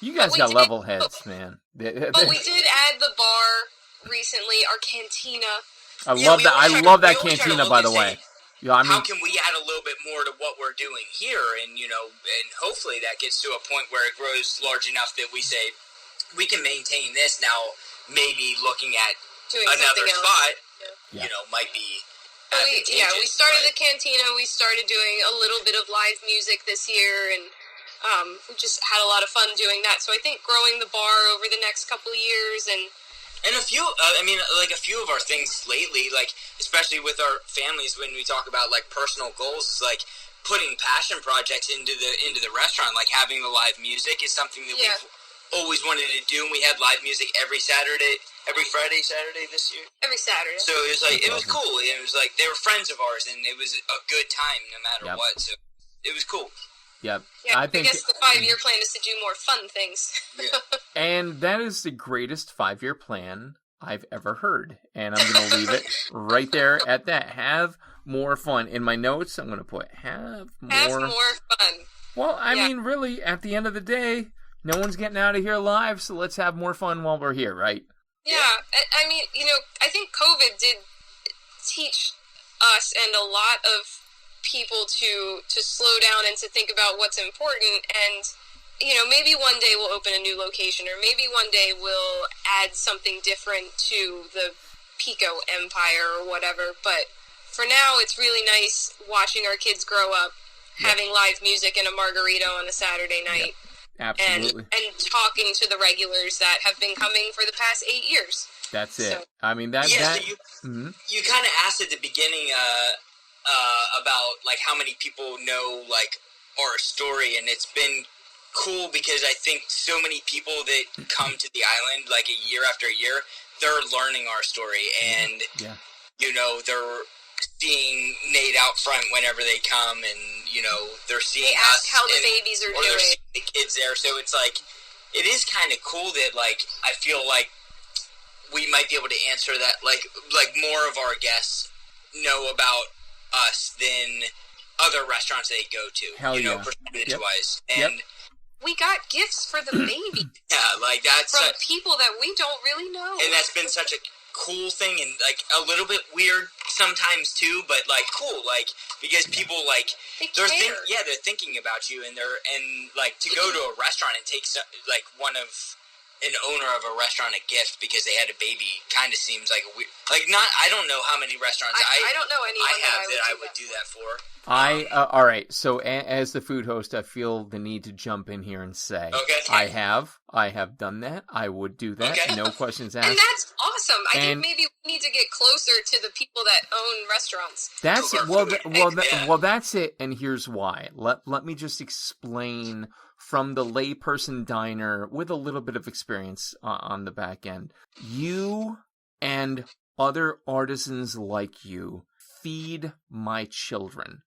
You guys got level heads, man. But we did add the bar recently, our cantina. I love that. I love that cantina, by the way. Yeah, I mean, how can we add a little bit more to what we're doing here, and and hopefully that gets to a point where it grows large enough that we say we can maintain this now. Maybe looking at doing another spot, might be. We started the cantina. We started doing a little bit of live music this year, and we just had a lot of fun doing that. So I think growing the bar over the next couple of years, and a few, a few of our things lately, especially with our families, when we talk about personal goals, is putting passion projects into the restaurant. Having the live music is something that we've always wanted to do, and we had live music every Friday, Saturday this year. Every Saturday. So it was it was cool. It was they were friends of ours, and it was a good time no matter what. So it was cool. Yep. Yeah, I guess the 5-year plan is to do more fun things. Yeah. And that is the greatest 5-year plan I've ever heard. And I'm going to leave it right there at that. Have more fun. In my notes, I'm going to put have more fun. Well, I mean, really, at the end of the day, no one's getting out of here alive, so let's have more fun while we're here, right? Yeah. I mean, I think COVID did teach us and a lot of people to slow down and to think about what's important, and maybe one day we'll open a new location, or maybe one day we'll add something different to the Pico empire or whatever. But for now, it's really nice watching our kids grow up, having live music and a margarita on a Saturday night. Absolutely. And talking to the regulars that have been coming for the past 8 years. That's it. So, I mean, that... Yeah, so you kind of asked at the beginning about, like, how many people know, like, our story, and it's been cool because I think so many people that come to the island, like, a year after a year, they're learning our story, and, they're seeing Nate out front whenever they come, and, they're seeing they us. Ask how the babies are doing. They're seeing the kids there, so it's like, it is kind of cool that, like, I feel like we might be able to answer that, like more of our guests know about us than other restaurants they go to, percentage-wise. And we got gifts for the baby. Like that's from people that we don't really know. And that's been such a cool thing, and like a little bit weird sometimes too, but like cool, like because people like they're thinking about you, and like to go to a restaurant and take like one of an owner of a restaurant a gift because they had a baby kind of seems like a weird, like not. I don't know how many restaurants I don't know anyone I would do that for. All right. So as the food host, I feel the need to jump in here and say, I have done that. I would do that. Okay. No questions asked. And that's awesome. I think maybe we need to get closer to the people that own restaurants. That's that's it. And here's why. Let me just explain from the layperson diner with a little bit of experience on the back end. You and other artisans like you feed my children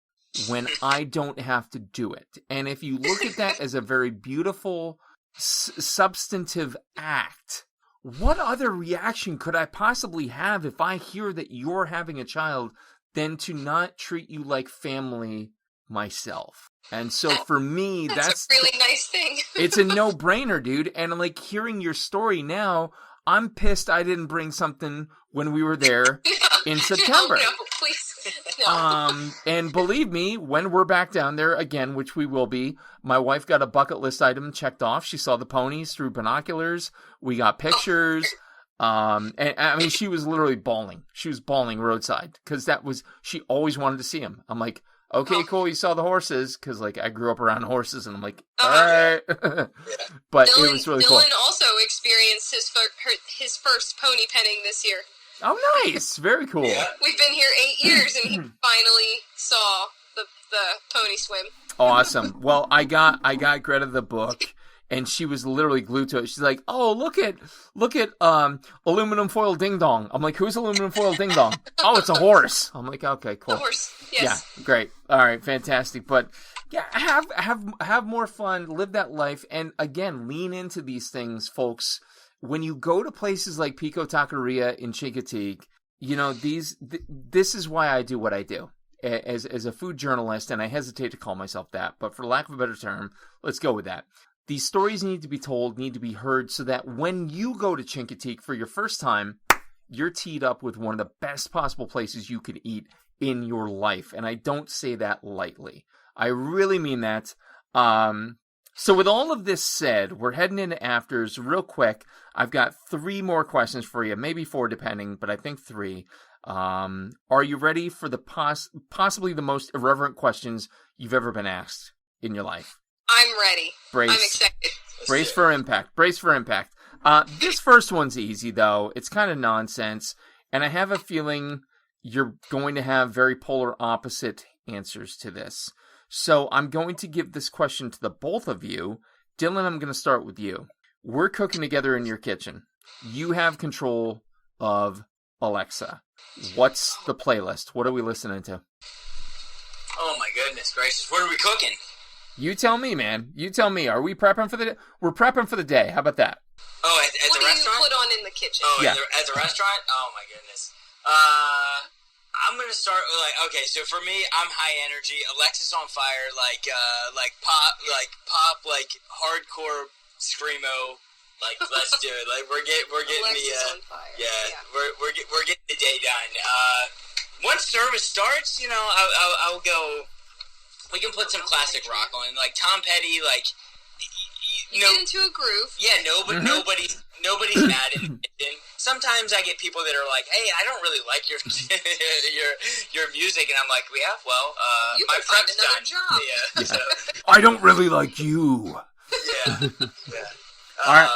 when I don't have to do it. And if you look at that as a very beautiful, substantive act, what other reaction could I possibly have if I hear that you're having a child than to not treat you like family myself? And so for me, that's a really nice thing. It's a no-brainer, dude. And like hearing your story now, I'm pissed I didn't bring something when we were there in September. No, please. No. And believe me, when we're back down there again, which we will be, my wife got a bucket list item checked off. She saw the ponies through binoculars. We got pictures. And I mean, she was literally bawling. She was bawling roadside because she always wanted to see him. I'm like, okay, cool. You saw the horses because like I grew up around horses, and I'm like, all right. But it was really cool. Dylan also experienced his first pony penning this year. Oh, nice! Very cool. Yeah. We've been here 8 years, and he finally saw the pony swim. Awesome. Well, I got Greta the book, and she was literally glued to it. She's like, "Oh, look at aluminum foil ding dong." I'm like, "Who's aluminum foil ding dong?" "Oh, it's a horse." I'm like, "Okay, cool." A horse. Yes. Yeah, great. All right, fantastic. But yeah, have more fun, live that life, and again, lean into these things, folks. When you go to places like Pico Taqueria in Chincoteague, this is why I do what I do as a food journalist, and I hesitate to call myself that, but for lack of a better term, let's go with that. These stories need to be told, need to be heard, so that when you go to Chincoteague for your first time, you're teed up with one of the best possible places you could eat in your life, and I don't say that lightly. I really mean that. So with all of this said, we're heading into afters real quick. I've got 3 more questions for you, maybe 4 depending, but I think 3. Are you ready for the possibly the most irreverent questions you've ever been asked in your life? I'm ready. I'm excited. Brace for impact. Brace for impact. This first one's easy, though. It's kind of nonsense, and I have a feeling you're going to have very polar opposite answers to this. So I'm going to give this question to the both of you. Dylan, I'm going to start with you. We're cooking together in your kitchen. You have control of Alexa. What's the playlist? What are we listening to? Oh my goodness gracious. What are we cooking? You tell me, man. You tell me. Are we prepping for the day? We're prepping for the day. How about that? Oh, at the restaurant? What do you put on in the kitchen? Oh, yeah. At the restaurant? Oh my goodness. I'm gonna start with okay. So for me, I'm high energy. Alexa's on fire, like pop, hardcore screamo. Like let's do it. Like we're getting Alexa's on fire. Yeah. We're getting the day done. Once service starts, I'll go. We can put some classic rock on, like Tom Petty. Like You get into a groove. Yeah, nobody's mad in the kitchen. Sometimes I get people that are like, "Hey, I don't really like your your music," and I'm like, "Yeah, well, you my can find prep's another done." job. Yeah, so, I don't really like you. yeah. All right.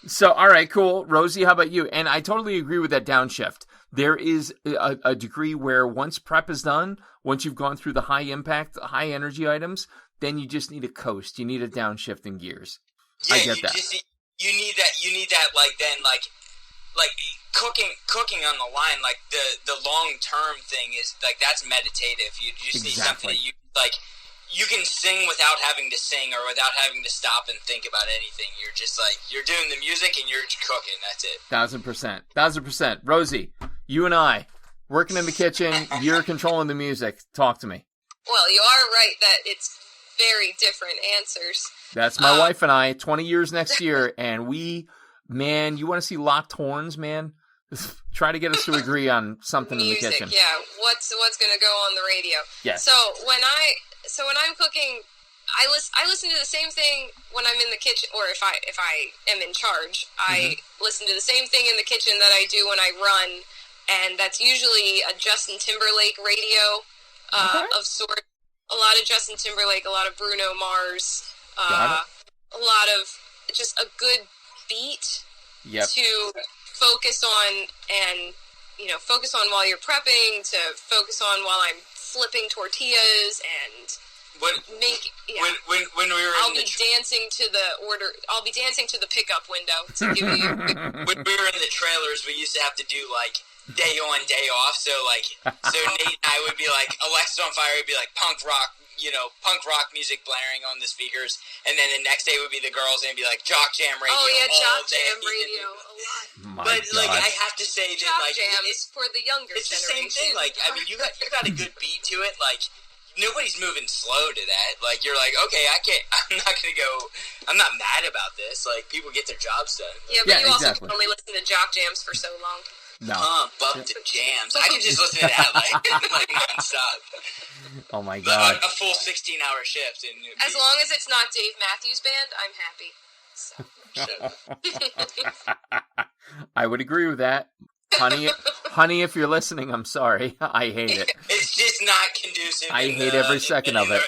So, all right, cool. Rosie, how about you? And I totally agree with that downshift. There is a degree where once prep is done, once you've gone through the high impact, high energy items, then you just need a coast. You need a downshift in gears. Yeah, I get that. You need that. Like cooking on the line. Like the long term thing is like that's meditative. You just need something that you like. You can sing without having to sing or without having to stop and think about anything. You're just like, you're doing the music and you're cooking. That's it. 1,000%. 1,000%. Rosie, you and I, working in the kitchen, you're controlling the music. Talk to me. Well, you are right that it's very different answers. That's my wife and I, 20 years next year, and you want to see locked horns, man? Try to get us to agree on something music, in the kitchen. Yeah, what's going to go on the radio? Yes. So when I'm cooking, I listen to the same thing when I'm in the kitchen, or if I am in charge, I listen to the same thing in the kitchen that I do when I run, and that's usually a Justin Timberlake radio of sorts. A lot of Justin Timberlake, a lot of Bruno Mars, a lot of just a good beat to focus on, and focus on while you're prepping, to focus on while I'm flipping tortillas and when we were I'll be dancing to the pickup window to give you. When we were in the trailers, we used to have to do like day on, day off. So Nate and I would be like, Alexa on fire would be like punk rock music blaring on the speakers, and then the next day would be the girls and it'd be like Jock Jam radio. Oh yeah, Jock day. Jam radio a lot. But like I have to say that Jock like Jams for the younger it's generation. the same thing. Like I mean, you got a good beat to it. Like nobody's moving slow to that. Like you're like, okay, I'm not mad about this. Like people get their jobs done. Yeah, but you also can only listen to Jock Jams for so long. No. Bump to jams. I could just listen to that like nonstop. Oh my god. A full 16-hour shift. As long as it's not Dave Matthews Band, I'm happy. So. I would agree with that. Honey, if you're listening, I'm sorry. I hate it. It's just not conducive. I hate every second of it. In the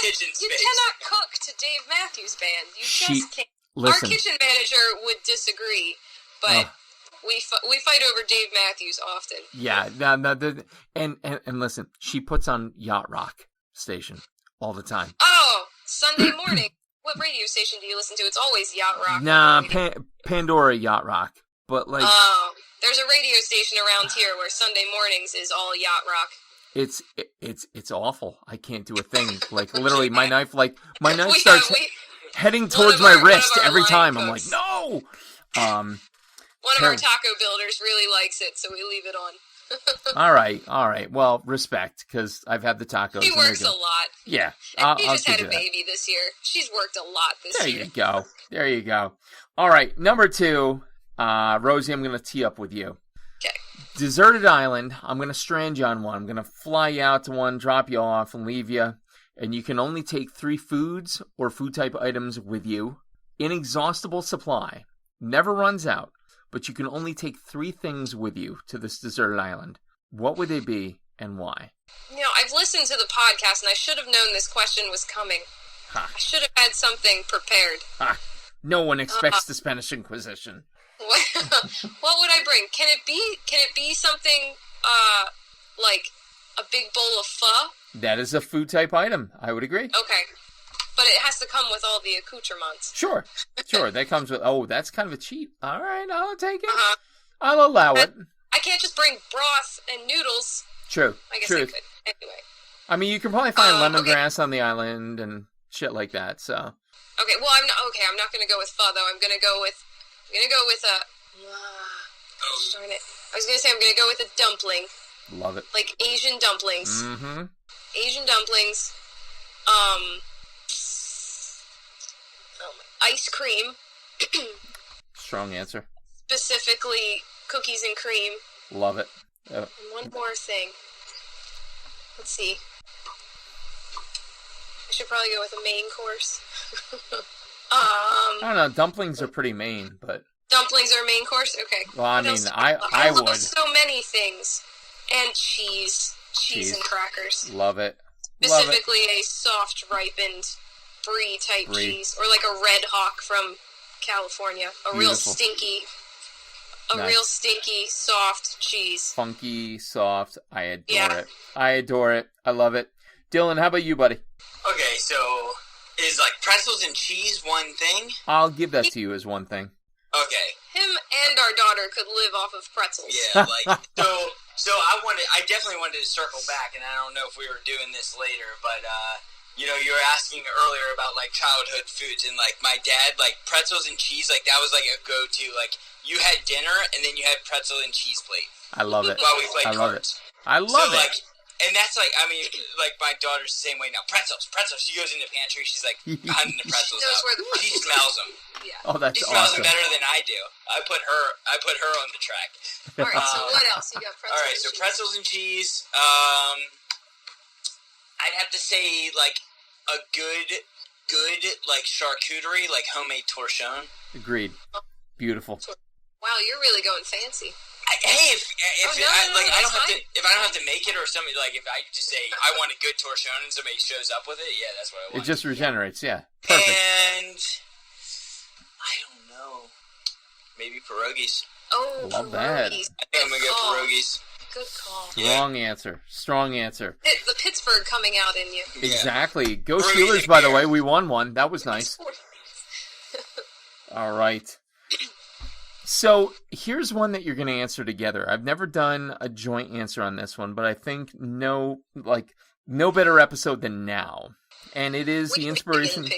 kitchen space. You cannot cook to Dave Matthews Band. You just can't. Listen. Our kitchen manager would disagree, but we fight over Dave Matthews often. Yeah, and listen, she puts on Yacht Rock station all the time. Oh, Sunday morning. What radio station do you listen to? It's always Yacht Rock. Nah, Pandora Yacht Rock. But like, there's a radio station around here where Sunday mornings is all Yacht Rock. It's awful. I can't do a thing. Like literally, my knife starts heading towards my wrist every time. I'm like, no. One of our taco builders really likes it, so we leave it on. All right. Well, respect, because I've had the tacos. She works a lot. Yeah. And she just had a baby this year. She's worked a lot this year. There you go. All right, number 2, Rosie, I'm going to tee up with you. Okay. Deserted island. I'm going to strand you on one. I'm going to fly you out to one, drop you off, and leave you. And you can only take 3 foods or food-type items with you. Inexhaustible supply. Never runs out. But you can only take 3 things with you to this deserted island. What would they be and why? I've listened to the podcast and I should have known this question was coming. I should have had something prepared. No one expects the Spanish Inquisition. What would I bring? Can it be something like a big bowl of pho? That is a food type item. I would agree. Okay. But it has to come with all the accoutrements. Sure. That comes with... Oh, that's kind of a cheat. All right, I'll take it. I'll allow it. I can't just bring broth and noodles. True. I guess I could. Anyway. I mean, you can probably find lemongrass on the island and shit like that, so... Okay, well, I'm not going to go with pho, though. I'm going to go with a... darn it. I was going to say I'm going to go with a dumpling. Love it. Like Asian dumplings. Mm-hmm. Asian dumplings. Ice cream. Strong answer. Specifically, cookies and cream. Love it. And one more thing. Let's see. I should probably go with a main course. don't know. Dumplings are pretty main, but Dumplings are main course? Okay. well, I mean, I love would so many things. And cheese and crackers. love it. Specifically a soft ripened brie type cheese, or like a Red Hawk from California. Real stinky, soft cheese. Funky, soft. I adore it. I adore it. I love it. Dylan, how about you, buddy? Okay, so is like pretzels and cheese one thing? I'll give that to you as one thing. Okay. Him and our daughter could live off of pretzels. Yeah, like so I definitely wanted to circle back, and I don't know if we were doing this later, but you were asking earlier about like childhood foods, and like my dad, like pretzels and cheese, like that was like a go-to. Like you had dinner and then you had pretzel and cheese plate. I love it. While we played cards. I love it. Like, and that's like, I mean, like my daughter's the same way now. Pretzels. She goes in the pantry. She's like hunting the pretzels She knows out. where the She smells them. Yeah. Oh, that's She smells awesome. them better than I do. I put her on the track. All right. So what else? You got pretzels. All right. So and cheese. pretzels and cheese. I'd have to say like a good like charcuterie, like homemade torchon. Agreed. Beautiful. Wow, you're really going fancy. If I don't have to make it, or somebody like if I just say I want a good torchon and somebody shows up with it, yeah, that's what I want. It just regenerates. Yeah. Perfect. And I don't know, maybe pierogies. Oh, Love that. pierogies. I think I'm gonna go pierogies. Good call. Strong answer. The Pittsburgh coming out in you. Exactly. Go Pierogies Steelers, and by the beer. way. We won one. That was nice. All right. So here's one that you're going to answer together. I've never done a joint answer on this one, but I think no better episode than now. And it is the inspiration.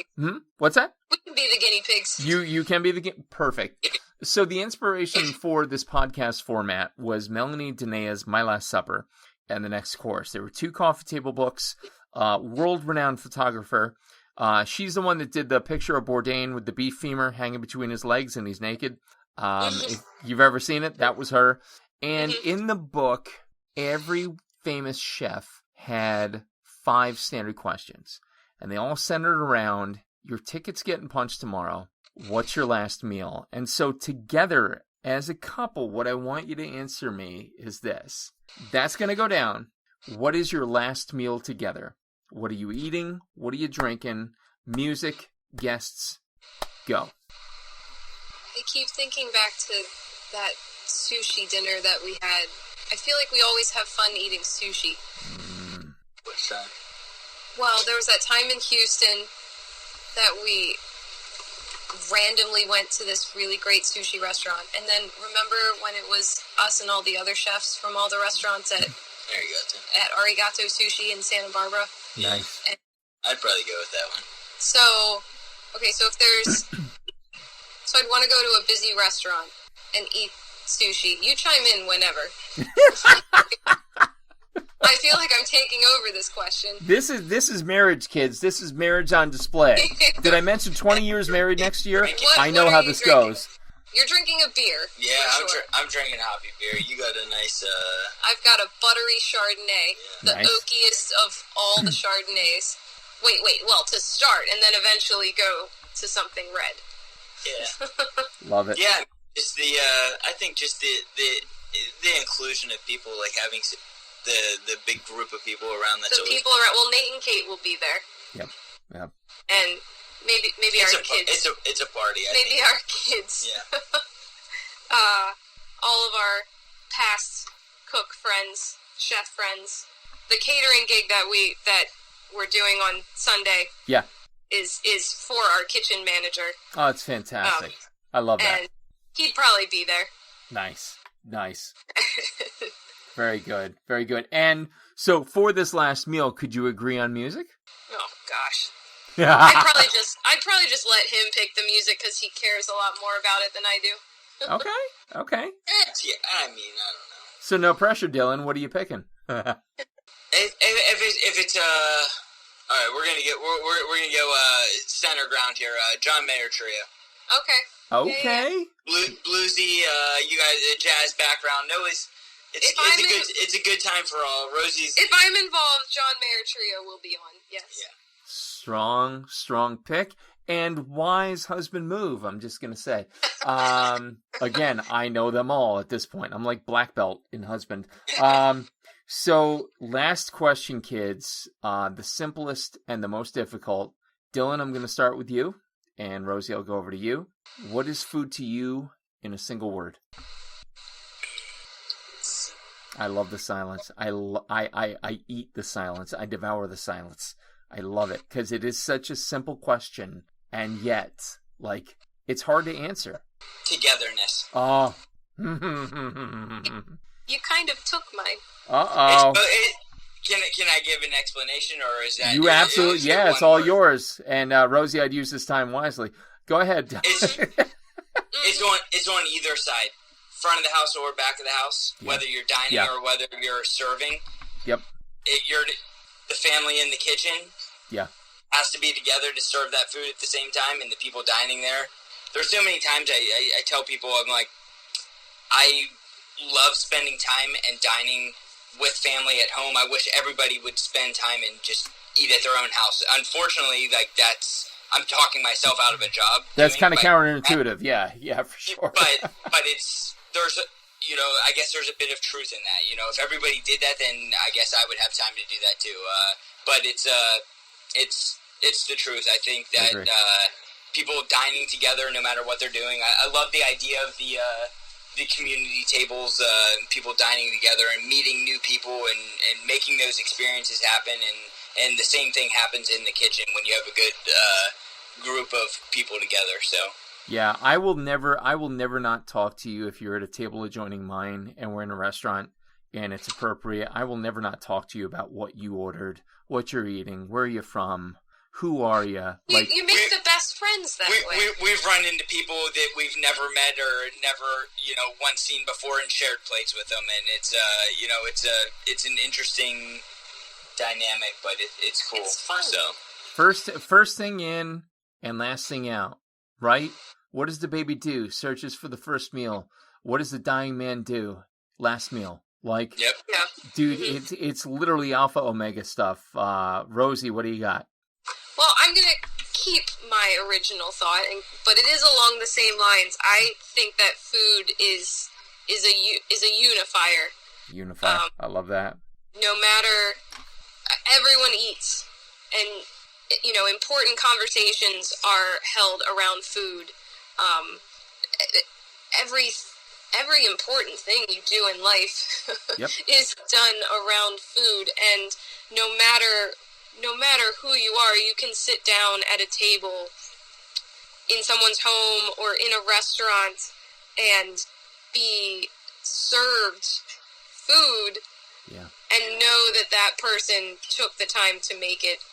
What's that? We can be the guinea pigs. You can be perfect. So the inspiration for this podcast format was Melanie Denea's My Last Supper and The Next Course. There were 2 coffee table books. World-renowned photographer. She's the one that did the picture of Bourdain with the beef femur hanging between his legs and he's naked. If you've ever seen it, that was her. And in the book, every famous chef had 5 standard questions. And they all centered around, your ticket's getting punched tomorrow. What's your last meal? And so together, as a couple, what I want you to answer me is this. That's going to go down. What is your last meal together? What are you eating? What are you drinking? Music, guests, go. I keep thinking back to that sushi dinner that we had. I feel like we always have fun eating sushi. What's that? Well, there was that time in Houston that we randomly went to this really great sushi restaurant. And then remember when it was us and all the other chefs from all the restaurants at Arigato Sushi in Santa Barbara? Nice. And I'd probably go with that one. so if there's... So I'd want to go to a busy restaurant and eat sushi. You chime in whenever. I feel like I'm taking over this question. This is marriage, kids. This is marriage on display. Did I mention 20 years married next year? I know how this goes. You're drinking a beer. Yeah, sure. I'm drinking hoppy beer. You got a nice... I've got a buttery Chardonnay. The Nice. oakiest of all the Chardonnays. Wait. Well, to start, and then eventually go to something red. Yeah. Love it. Yeah, just the I think just the inclusion of people, like having the big group of people around. That's The people around. Well, Nate and Kate will be there. Yep. And maybe our kids. It's a party. Maybe our kids. Yeah. All of our past cook friends, chef friends. The catering gig that we're doing on Sunday. Yeah. Is for our kitchen manager. Oh, it's fantastic. I love that. And he'd probably be there. Nice. Very good. And so for this last meal, could you agree on music? Oh gosh. Yeah. I'd probably just let him pick the music because he cares a lot more about it than I do. Okay. Yeah, I mean, I don't know. So no pressure, Dylan. What are you picking? If it's all right, we're gonna go center ground here. John Mayer trio. Okay. Bluesy, you guys, jazz background. No, it's a good time for all. Rosie's. If I'm involved, John Mayer trio will be on. Yes. Yeah. Strong pick. and wise husband move, I'm just going to say. Again, I know them all at this point. I'm like black belt in husband. So last question, kids, the simplest and the most difficult. Dylan, I'm going to start with you, and Rosie, I'll go over to you. What is food to you in a single word? I love the silence. I eat the silence. I devour the silence. I love it because it is such a simple question, and yet, like, it's hard to answer. Togetherness. Oh. You kind of took mine. Uh-oh. Can I give an explanation, or is that... You absolutely... Yeah, it's all word? Yours. And, Rosie, I'd use this time wisely. Go ahead. It's on either side. Front of the house or back of the house, whether you're dining or whether you're serving. Yep. The family in the kitchen has to be together to serve that food at the same time, and the people dining there. There's so many times I tell people, I'm like, I love spending time and dining with family at home. I wish everybody would spend time and just eat at their own house. Unfortunately, like I'm talking myself out of a job. That's kind of counterintuitive. Yeah, for sure. But I guess there's a bit of truth in that. If everybody did that, then I guess I would have time to do that too. But it's the truth. I think that people dining together, no matter what they're doing. I love the idea of the community tables, people dining together and meeting new people and making those experiences happen. And the same thing happens in the kitchen when you have a good group of people together. So. Yeah, I will never not talk to you if you're at a table adjoining mine and we're in a restaurant and it's appropriate. I will never not talk to you about what you ordered, what you're eating, where are you from, who are you? You make the best friends that way. We've run into people that we've never met or never, once seen before and shared plates with them, and it's an interesting dynamic, but it's cool. It's fun. So first thing in and last thing out, right? What does the baby do? Searches for the first meal. What does the dying man do? Last meal. Like, yep. Yeah. Dude, it's literally alpha omega stuff. Rosie, what do you got? Well, I'm going to keep my original thought, but it is along the same lines. I think that food is a unifier. Unifier. I love that. No matter, everyone eats, and important conversations are held around food. Every important thing you do in life is done around food, and no matter who you are, you can sit down at a table in someone's home or in a restaurant and be served food and know that person took the time to make it,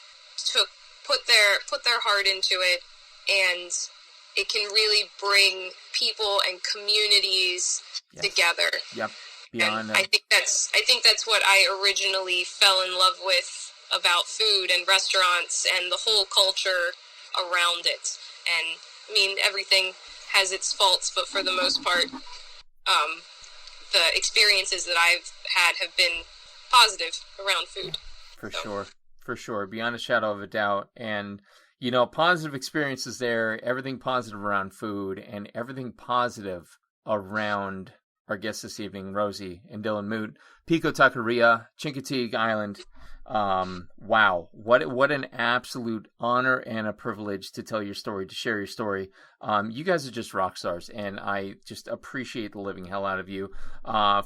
put their heart into it, and it can really bring people and communities together. Yep. Beyond. And I think that's what I originally fell in love with about food and restaurants and the whole culture around it. And I mean, everything has its faults, but for the most part, the experiences that I've had have been positive around food. For sure, beyond a shadow of a doubt. And positive experiences there, everything positive around food, and everything positive around our guests this evening, Rosie and Dylan Moot, Pico Taqueria, Chincoteague Island. Wow, what an absolute honor and a privilege to tell your story, to share your story. You guys are just rock stars, and I just appreciate the living hell out of you.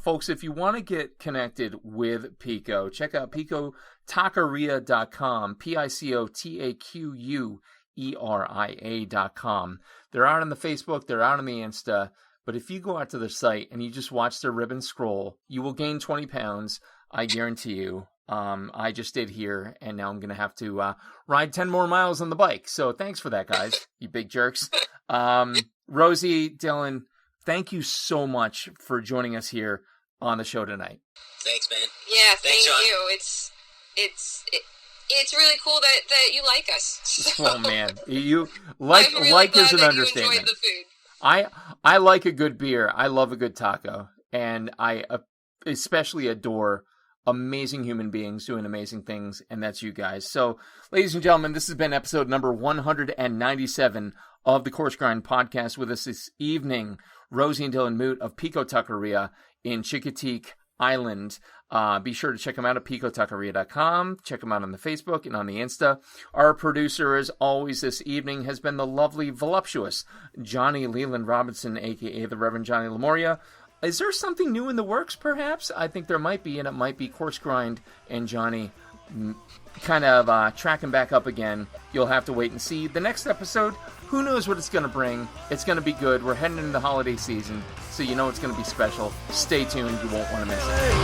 Folks, if you want to get connected with Pico, check out picotaqueria.com, picotaqueria.com. They're out on the Facebook, they're out on the Insta, but if you go out to their site and you just watch their ribbon scroll, you will gain 20 pounds, I guarantee you. I just did here, and now I'm going to have to ride 10 more miles on the bike. So thanks for that, guys, you big jerks. Rosie, Dylan, thank you so much for joining us here on the show tonight. Thanks, man. Yeah, thanks, thank you. It's really cool that you like us. Oh, man. You like is an understatement. You enjoyed the food. I like a good beer. I love a good taco. And I especially adore amazing human beings doing amazing things, and that's you guys. So, ladies and gentlemen, this has been episode number 197 of the Coarse Grind Podcast. With us this evening, Rosie and Dylan Moot of Pico Taqueria in Chincoteague Island. Be sure to check them out at picotaqueria.com. Check them out on the Facebook and on the Insta. Our producer, as always, this evening has been the lovely, voluptuous Johnny Leland Robinson, a.k.a. the Reverend Johnny Lamoria. Is there something new in the works, perhaps? I think there might be, and it might be Coarse Grind and Johnny kind of tracking back up again. You'll have to wait and see. The next episode, who knows what it's going to bring. It's going to be good. We're heading into the holiday season, so you know it's going to be special. Stay tuned. You won't want to miss it.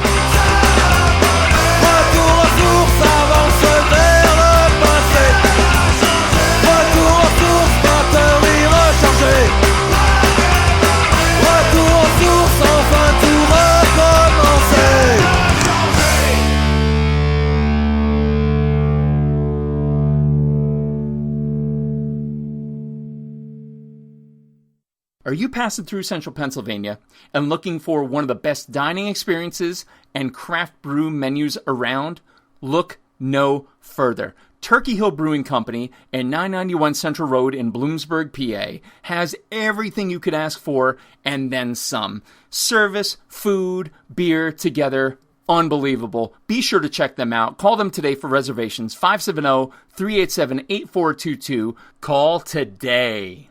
Are you passing through central Pennsylvania and looking for one of the best dining experiences and craft brew menus around? Look no further. Turkey Hill Brewing Company and 991 Central Road in Bloomsburg, PA has everything you could ask for and then some. Service, food, beer together. Unbelievable. Be sure to check them out. Call them today for reservations. 570-387-8422. Call today.